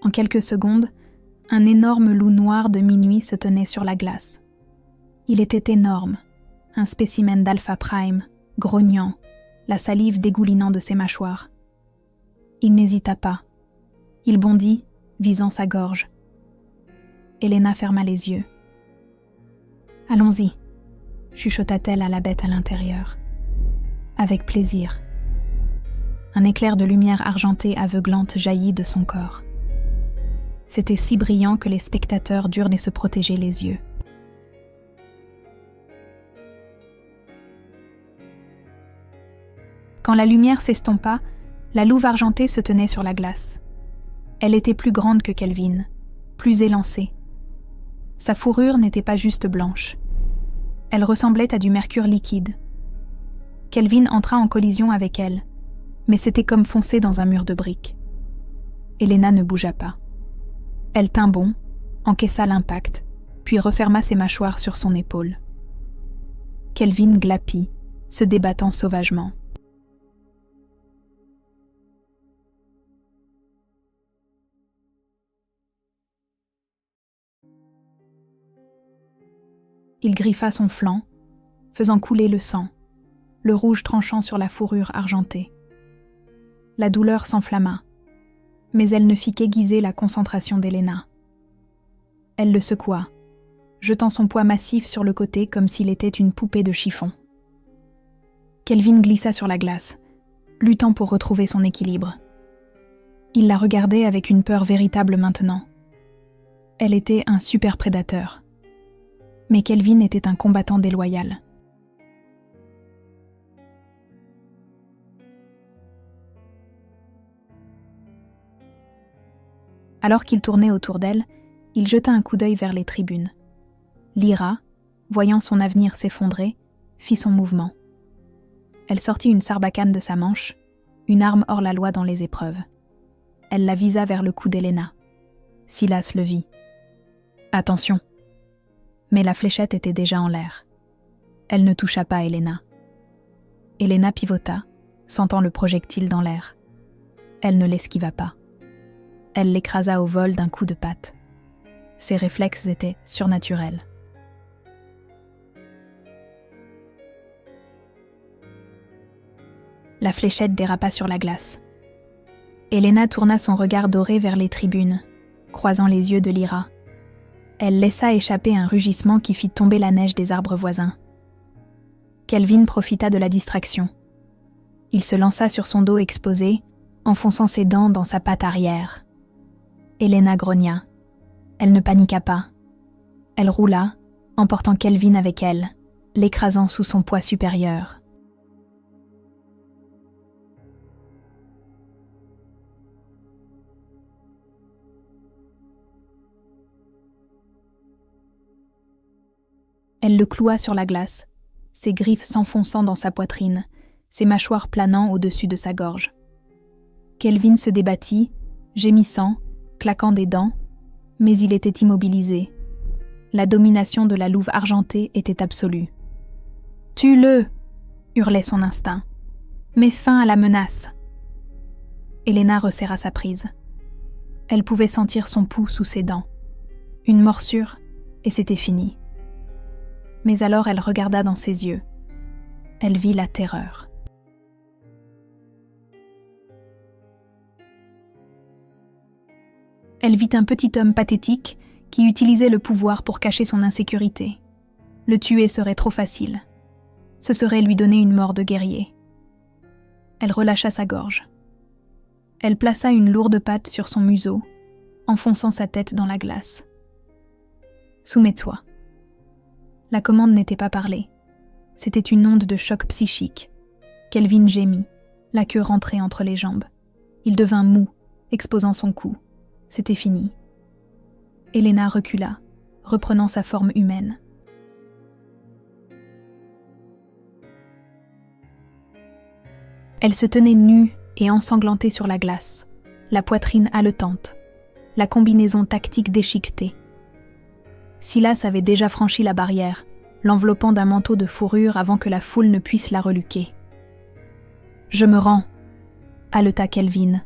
En quelques secondes, un énorme loup noir de minuit se tenait sur la glace. Il était énorme, un spécimen d'Alpha Prime, grognant, la salive dégoulinant de ses mâchoires. Il n'hésita pas. Il bondit, visant sa gorge. Elena ferma les yeux. « Allons-y », chuchota-t-elle à la bête à l'intérieur. « Avec plaisir. » Un éclair de lumière argentée aveuglante jaillit de son corps. C'était si brillant que les spectateurs durent se protéger les yeux. Quand la lumière s'estompa, la louve argentée se tenait sur la glace. Elle était plus grande que Kelvin, plus élancée. Sa fourrure n'était pas juste blanche. Elle ressemblait à du mercure liquide. Kelvin entra en collision avec elle, mais c'était comme foncer dans un mur de briques. Elena ne bougea pas. Elle tint bon, encaissa l'impact, puis referma ses mâchoires sur son épaule. Kelvin glapit, se débattant sauvagement. Il griffa son flanc, faisant couler le sang, le rouge tranchant sur la fourrure argentée. La douleur s'enflamma, mais elle ne fit qu'aiguiser la concentration d'Elena. Elle le secoua, jetant son poids massif sur le côté comme s'il était une poupée de chiffon. Kelvin glissa sur la glace, luttant pour retrouver son équilibre. Il la regardait avec une peur véritable maintenant. Elle était un super prédateur. Mais Kelvin était un combattant déloyal. Alors qu'il tournait autour d'elle, il jeta un coup d'œil vers les tribunes. Lyra, voyant son avenir s'effondrer, fit son mouvement. Elle sortit une sarbacane de sa manche, une arme hors la loi dans les épreuves. Elle la visa vers le cou d'Elena. Silas le vit. « Attention !» Mais la fléchette était déjà en l'air. Elle ne toucha pas Elena. Elena pivota, sentant le projectile dans l'air. Elle ne l'esquiva pas. Elle l'écrasa au vol d'un coup de patte. Ses réflexes étaient surnaturels. La fléchette dérapa sur la glace. Elena tourna son regard doré vers les tribunes, croisant les yeux de Lyra. Elle laissa échapper un rugissement qui fit tomber la neige des arbres voisins. Kelvin profita de la distraction. Il se lança sur son dos exposé, enfonçant ses dents dans sa patte arrière. Elena grogna. Elle ne paniqua pas. Elle roula, emportant Kelvin avec elle, l'écrasant sous son poids supérieur. Elle le cloua sur la glace, ses griffes s'enfonçant dans sa poitrine, ses mâchoires planant au-dessus de sa gorge. Kelvin se débattit, gémissant, claquant des dents, mais il était immobilisé. La domination de la louve argentée était absolue. « Tue-le !» hurlait son instinct. « Mets fin à la menace !» Elena resserra sa prise. Elle pouvait sentir son pouls sous ses dents. Une morsure, et c'était fini. Mais alors elle regarda dans ses yeux. Elle vit la terreur. « Elle vit un petit homme pathétique qui utilisait le pouvoir pour cacher son insécurité. Le tuer serait trop facile. Ce serait lui donner une mort de guerrier. Elle relâcha sa gorge. Elle plaça une lourde patte sur son museau, enfonçant sa tête dans la glace. « Soumets-toi. » La commande n'était pas parlée. C'était une onde de choc psychique. Kelvin gémit, la queue rentrée entre les jambes. Il devint mou, exposant son cou. C'était fini. Elena recula, reprenant sa forme humaine. Elle se tenait nue et ensanglantée sur la glace, la poitrine haletante, la combinaison tactique déchiquetée. Silas avait déjà franchi la barrière, l'enveloppant d'un manteau de fourrure avant que la foule ne puisse la reluquer. « Je me rends », haleta Kelvin,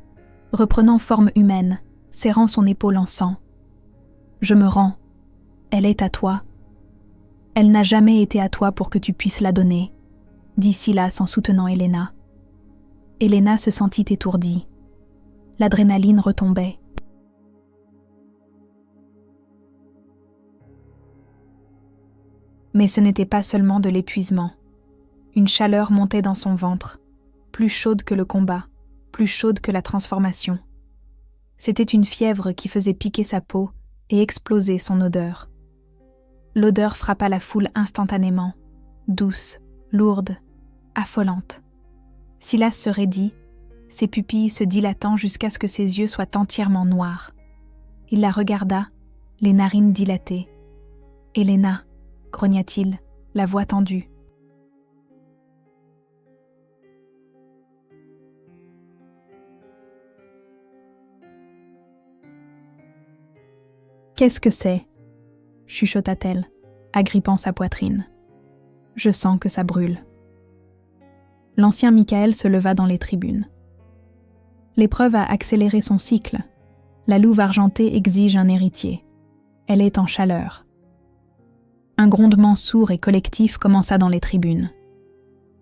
reprenant forme humaine, serrant son épaule en sang. « Je me rends. Elle est à toi. Elle n'a jamais été à toi pour que tu puisses la donner, » dit Silas en soutenant Elena. Elena se sentit étourdie. L'adrénaline retombait. Mais ce n'était pas seulement de l'épuisement. Une chaleur montait dans son ventre, plus chaude que le combat, plus chaude que la transformation. C'était une fièvre qui faisait piquer sa peau et exploser son odeur. L'odeur frappa la foule instantanément, douce, lourde, affolante. Silas se raidit, ses pupilles se dilatant jusqu'à ce que ses yeux soient entièrement noirs. Il la regarda, les narines dilatées. « Elena !» grogna-t-il, la voix tendue. « Qu'est-ce que c'est ?» chuchota-t-elle, agrippant sa poitrine. « Je sens que ça brûle. » L'ancien Michael se leva dans les tribunes. L'épreuve a accéléré son cycle. La louve argentée exige un héritier. Elle est en chaleur. Un grondement sourd et collectif commença dans les tribunes.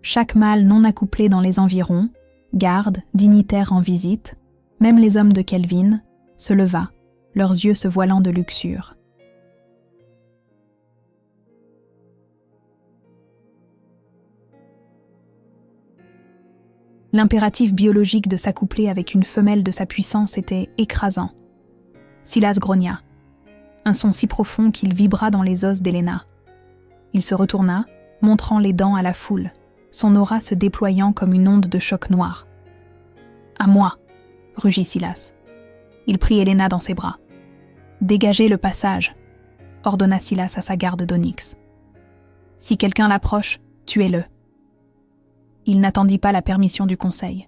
Chaque mâle non accouplé dans les environs, garde, dignitaire en visite, même les hommes de Kelvin, se leva, leurs yeux se voilant de luxure. L'impératif biologique de s'accoupler avec une femelle de sa puissance était écrasant. Silas grogna, un son si profond qu'il vibra dans les os d'Elena. Il se retourna, montrant les dents à la foule, son aura se déployant comme une onde de choc noir. « À moi !» rugit Silas. Il prit Elena dans ses bras. « Dégagez le passage !» ordonna Silas à sa garde d'onyx. « Si quelqu'un l'approche, tuez-le. » Il n'attendit pas la permission du conseil.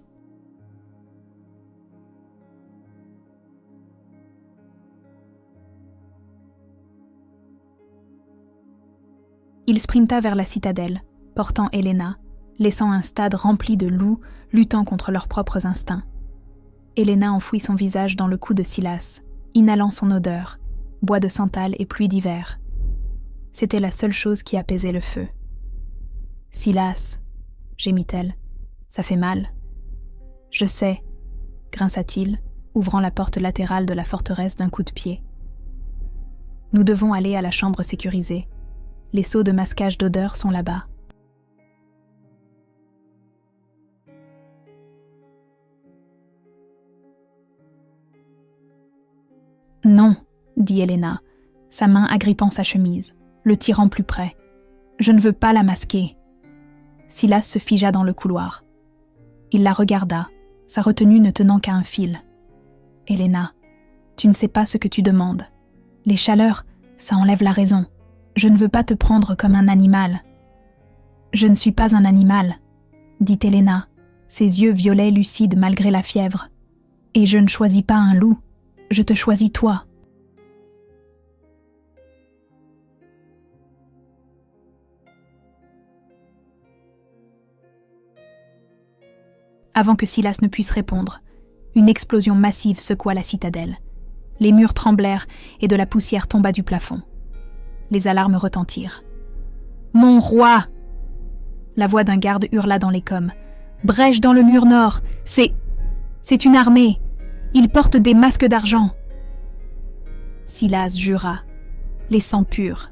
Il sprinta vers la citadelle, portant Elena, laissant un stade rempli de loups luttant contre leurs propres instincts. Elena enfouit son visage dans le cou de Silas, inhalant son odeur, bois de santal et pluie d'hiver. C'était la seule chose qui apaisait le feu. « Silas !» gémit-elle. « Ça fait mal. »« Je sais, » grinça-t-il, ouvrant la porte latérale de la forteresse d'un coup de pied. « Nous devons aller à la chambre sécurisée. Les seaux de masquage d'odeur sont là-bas. » « Non, » dit Elena, sa main agrippant sa chemise, le tirant plus près. « Je ne veux pas la masquer. » Silas se figea dans le couloir. Il la regarda, sa retenue ne tenant qu'à un fil. « Elena, tu ne sais pas ce que tu demandes. Les chaleurs, ça enlève la raison. Je ne veux pas te prendre comme un animal. »« Je ne suis pas un animal, » dit Elena, ses yeux violets lucides malgré la fièvre. « Et je ne choisis pas un loup, je te choisis toi. » Avant que Silas ne puisse répondre, une explosion massive secoua la citadelle. Les murs tremblèrent et de la poussière tomba du plafond. Les alarmes retentirent. « Mon roi !» La voix d'un garde hurla dans les coms. « Brèche dans le mur nord, c'est une armée. Ils portent des masques d'argent. » Silas jura. Les sangs purs.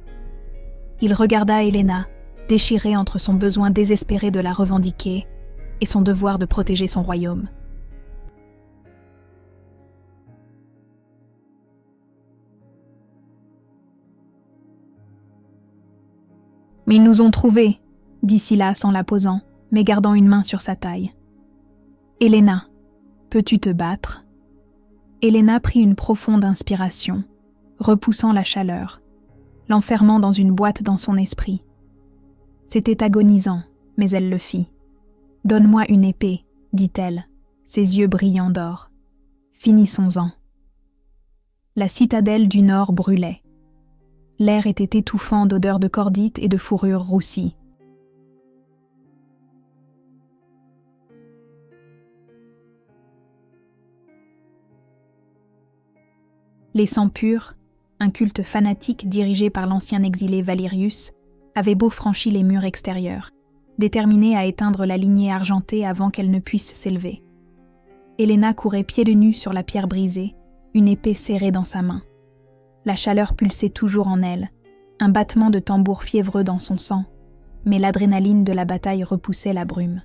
Il regarda Helena, déchirée entre son besoin désespéré de la revendiquer et son devoir de protéger son royaume. « Mais ils nous ont trouvés », dit Silas en la posant, mais gardant une main sur sa taille. « Helena, peux-tu te battre ?» Helena prit une profonde inspiration, repoussant la chaleur, l'enfermant dans une boîte dans son esprit. C'était agonisant, mais elle le fit. « Donne-moi une épée, dit-elle, ses yeux brillants d'or. Finissons-en. » La citadelle du nord brûlait. L'air était étouffant d'odeurs de cordite et de fourrure roussie. Les sangs purs, un culte fanatique dirigé par l'ancien exilé Valerius, avait beau franchi les murs extérieurs, déterminé à éteindre la lignée argentée avant qu'elle ne puisse s'élever. Helena courait pieds nus sur la pierre brisée, une épée serrée dans sa main. La chaleur pulsait toujours en elle, un battement de tambour fiévreux dans son sang, mais l'adrénaline de la bataille repoussait la brume.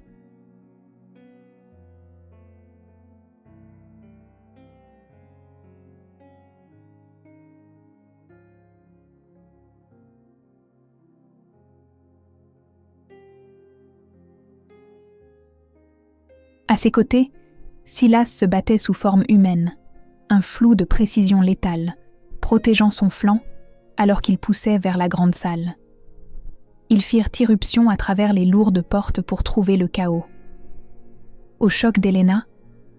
À ses côtés, Silas se battait sous forme humaine, un flou de précision létale, protégeant son flanc alors qu'il poussait vers la grande salle. Ils firent irruption à travers les lourdes portes pour trouver le chaos. Au choc d'Helena,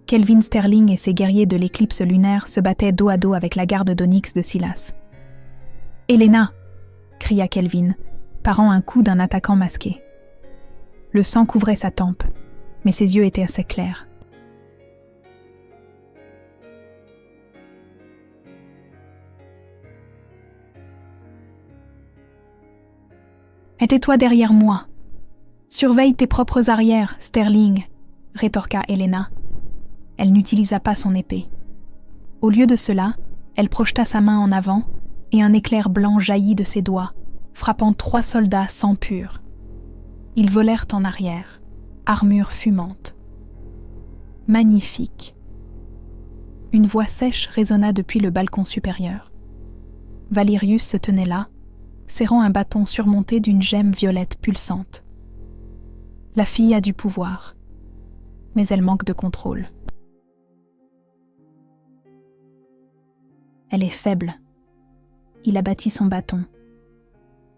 Kelvin Sterling et ses guerriers de l'éclipse lunaire se battaient dos à dos avec la garde d'Onyx de Silas. « Helena !» cria Kelvin, parant un coup d'un attaquant masqué. Le sang couvrait sa tempe, mais ses yeux étaient assez clairs. « Étais-toi derrière moi. Surveille tes propres arrières, Sterling, » rétorqua Helena. Elle n'utilisa pas son épée. Au lieu de cela, elle projeta sa main en avant et un éclair blanc jaillit de ses doigts, frappant 3 soldats sang pur. Ils volèrent en arrière, armure fumante. Magnifique. Une voix sèche résonna depuis le balcon supérieur. Valerius se tenait là, serrant un bâton surmonté d'une gemme violette pulsante. La fille a du pouvoir, mais elle manque de contrôle. Elle est faible. Il abattit son bâton.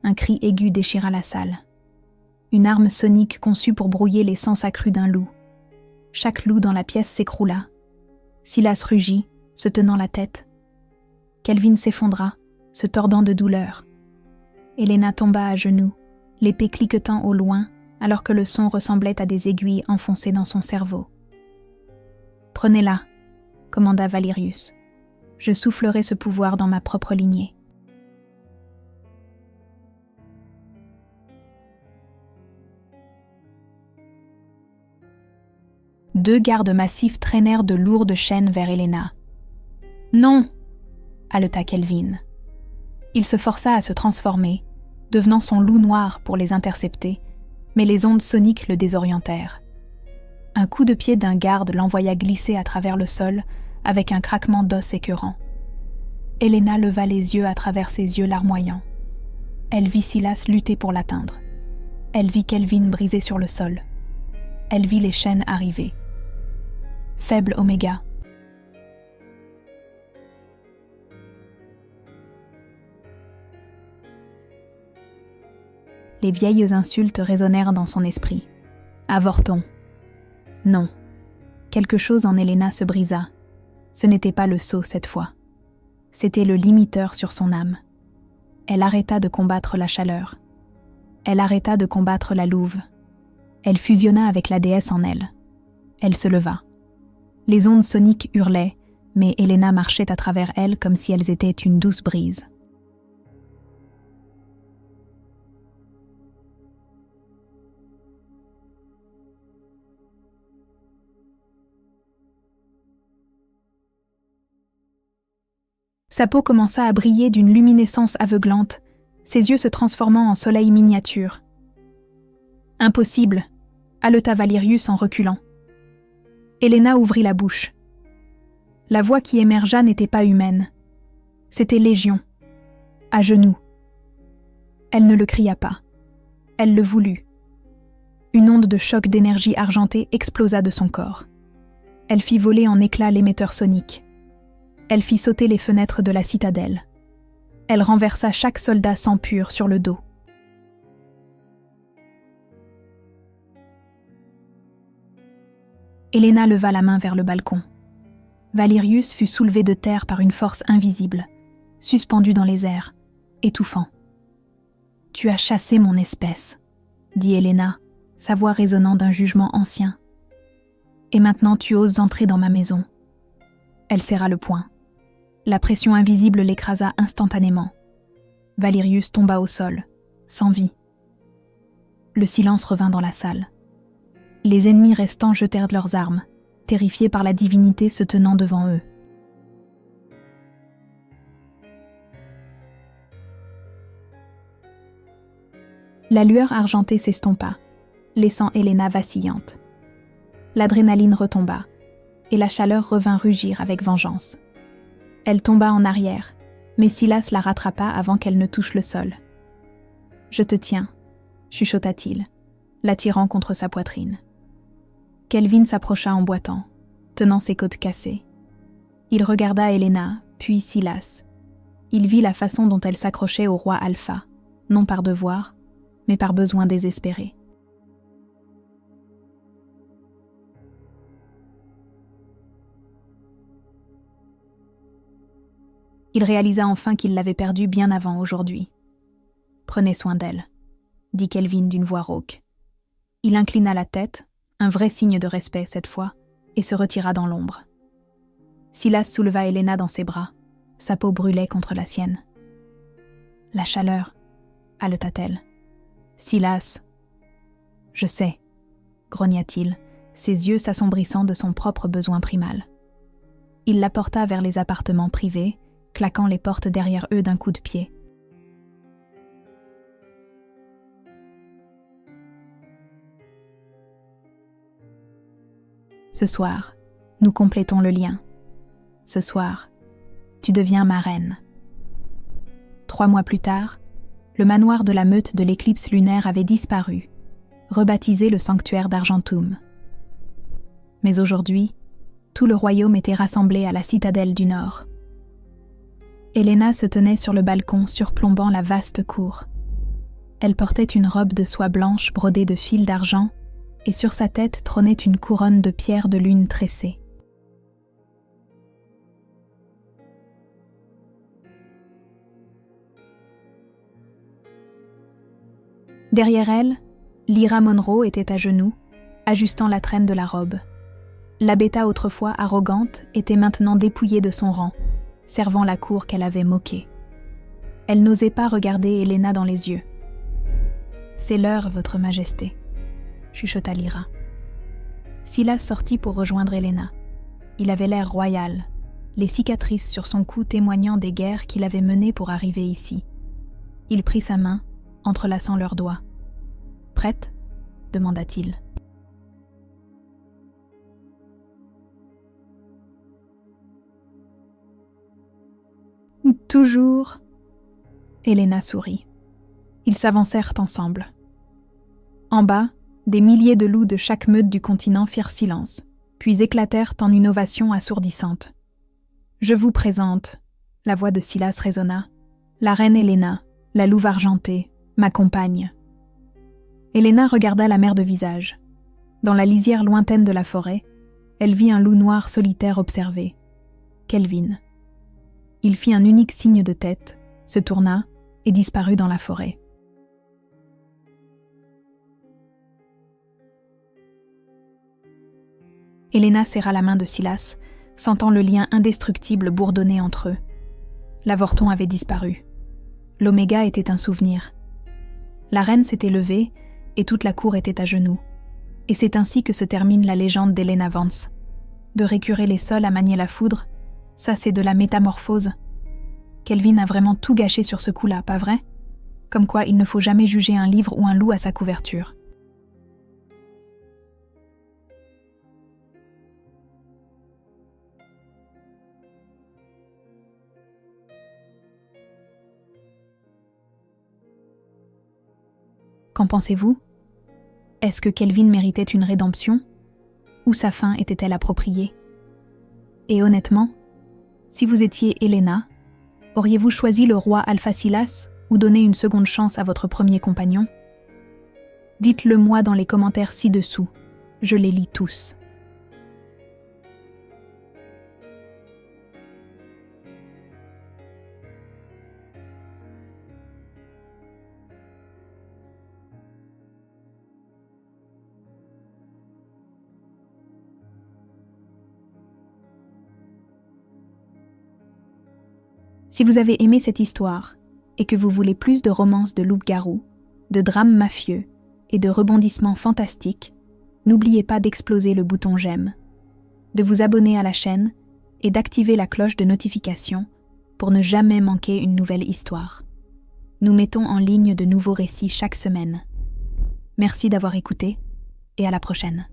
Un cri aigu déchira la salle. Une arme sonique conçue pour brouiller les sens accrus d'un loup. Chaque loup dans la pièce s'écroula. Silas rugit, se tenant la tête. Kelvin s'effondra, se tordant de douleur. Helena tomba à genoux, l'épée cliquetant au loin, alors que le son ressemblait à des aiguilles enfoncées dans son cerveau. « Prenez-la », commanda Valerius. « Je soufflerai ce pouvoir dans ma propre lignée. » Deux gardes massifs traînèrent de lourdes chaînes vers Helena. « Non !» haleta Kelvin. Il se força à se transformer, devenant son loup noir pour les intercepter, mais les ondes soniques le désorientèrent. Un coup de pied d'un garde l'envoya glisser à travers le sol avec un craquement d'os écœurant. Helena leva les yeux à travers ses yeux larmoyants. Elle vit Silas lutter pour l'atteindre. Elle vit Kelvin briser sur le sol. Elle vit les chaînes arriver. Faible Oméga. Les vieilles insultes résonnèrent dans son esprit. Avortons. Non. Quelque chose en Helena se brisa. Ce n'était pas le sceau cette fois. C'était le limiteur sur son âme. Elle arrêta de combattre la chaleur. Elle arrêta de combattre la louve. Elle fusionna avec la déesse en elle. Elle se leva. Les ondes soniques hurlaient, mais Helena marchait à travers elles comme si elles étaient une douce brise. Sa peau commença à briller d'une luminescence aveuglante, ses yeux se transformant en soleil miniature. « Impossible !» haleta Valerius en reculant. Helena ouvrit la bouche. La voix qui émergea n'était pas humaine. C'était Légion, à genoux. Elle ne le cria pas. Elle le voulut. Une onde de choc d'énergie argentée explosa de son corps. Elle fit voler en éclats l'émetteur sonique. Elle fit sauter les fenêtres de la citadelle. Elle renversa chaque soldat sang pur sur le dos. Helena leva la main vers le balcon. Valerius fut soulevé de terre par une force invisible, suspendu dans les airs, étouffant. « Tu as chassé mon espèce », dit Helena, sa voix résonnant d'un jugement ancien. « Et maintenant tu oses entrer dans ma maison. » Elle serra le poing. La pression invisible l'écrasa instantanément. Valerius tomba au sol, sans vie. Le silence revint dans la salle. Les ennemis restants jetèrent leurs armes, terrifiés par la divinité se tenant devant eux. La lueur argentée s'estompa, laissant Helena vacillante. L'adrénaline retomba, et la chaleur revint rugir avec vengeance. Elle tomba en arrière, mais Silas la rattrapa avant qu'elle ne touche le sol. « Je te tiens », chuchota-t-il, l'attirant contre sa poitrine. Kelvin s'approcha en boitant, tenant ses côtes cassées. Il regarda Helena, puis Silas. Il vit la façon dont elle s'accrochait au roi Alpha, non par devoir, mais par besoin désespéré. Il réalisa enfin qu'il l'avait perdue bien avant aujourd'hui. « Prenez soin d'elle », dit Kelvin d'une voix rauque. Il inclina la tête, un vrai signe de respect cette fois, et se retira dans l'ombre. Silas souleva Helena dans ses bras, sa peau brûlait contre la sienne. « La chaleur », haleta-t-elle. « Silas !»« Je sais », grogna-t-il, ses yeux s'assombrissant de son propre besoin primal. Il la porta vers les appartements privés, claquant les portes derrière eux d'un coup de pied. Ce soir, nous complétons le lien. Ce soir, tu deviens ma reine. 3 mois plus tard, le manoir de la meute de l'éclipse lunaire avait disparu, rebaptisé le sanctuaire d'Argentum. Mais aujourd'hui, tout le royaume était rassemblé à la citadelle du Nord. Helena se tenait sur le balcon surplombant la vaste cour. Elle portait une robe de soie blanche brodée de fils d'argent et sur sa tête trônait une couronne de pierres de lune tressées. Derrière elle, Lyra Monroe était à genoux, ajustant la traîne de la robe. La bêta autrefois arrogante était maintenant dépouillée de son rang, servant la cour qu'elle avait moquée. Elle n'osait pas regarder Helena dans les yeux. « C'est l'heure, votre majesté », chuchota Lyra. Silas sortit pour rejoindre Helena. Il avait l'air royal, les cicatrices sur son cou témoignant des guerres qu'il avait menées pour arriver ici. Il prit sa main, entrelaçant leurs doigts. « Prête ?» demanda-t-il. « Toujours ?» Helena sourit. Ils s'avancèrent ensemble. En bas, des milliers de loups de chaque meute du continent firent silence, puis éclatèrent en une ovation assourdissante. « Je vous présente », la voix de Silas résonna, « la reine Helena, la louve argentée, ma compagne. » Helena regarda la mer de visage. Dans la lisière lointaine de la forêt, elle vit un loup noir solitaire observer. Kelvin. Il fit un unique signe de tête, se tourna et disparut dans la forêt. Helena serra la main de Silas, sentant le lien indestructible bourdonner entre eux. L'avorton avait disparu. L'Oméga était un souvenir. La reine s'était levée et toute la cour était à genoux. Et c'est ainsi que se termine la légende d'Helena Vance. De récurer les sols à manier la foudre, ça c'est de la métamorphose. Kelvin a vraiment tout gâché sur ce coup-là, pas vrai? Comme quoi, il ne faut jamais juger un livre ou un loup à sa couverture. Qu'en pensez-vous? Est-ce que Kelvin méritait une rédemption? Ou sa fin était-elle appropriée? Et honnêtement, si vous étiez Helena, auriez-vous choisi le roi Alphacilas ou donné une seconde chance à votre premier compagnon? Dites-le moi dans les commentaires ci-dessous, je les lis tous. Si vous avez aimé cette histoire et que vous voulez plus de romances de loup-garou, de drames mafieux et de rebondissements fantastiques, n'oubliez pas d'exploser le bouton j'aime, de vous abonner à la chaîne et d'activer la cloche de notification pour ne jamais manquer une nouvelle histoire. Nous mettons en ligne de nouveaux récits chaque semaine. Merci d'avoir écouté et à la prochaine.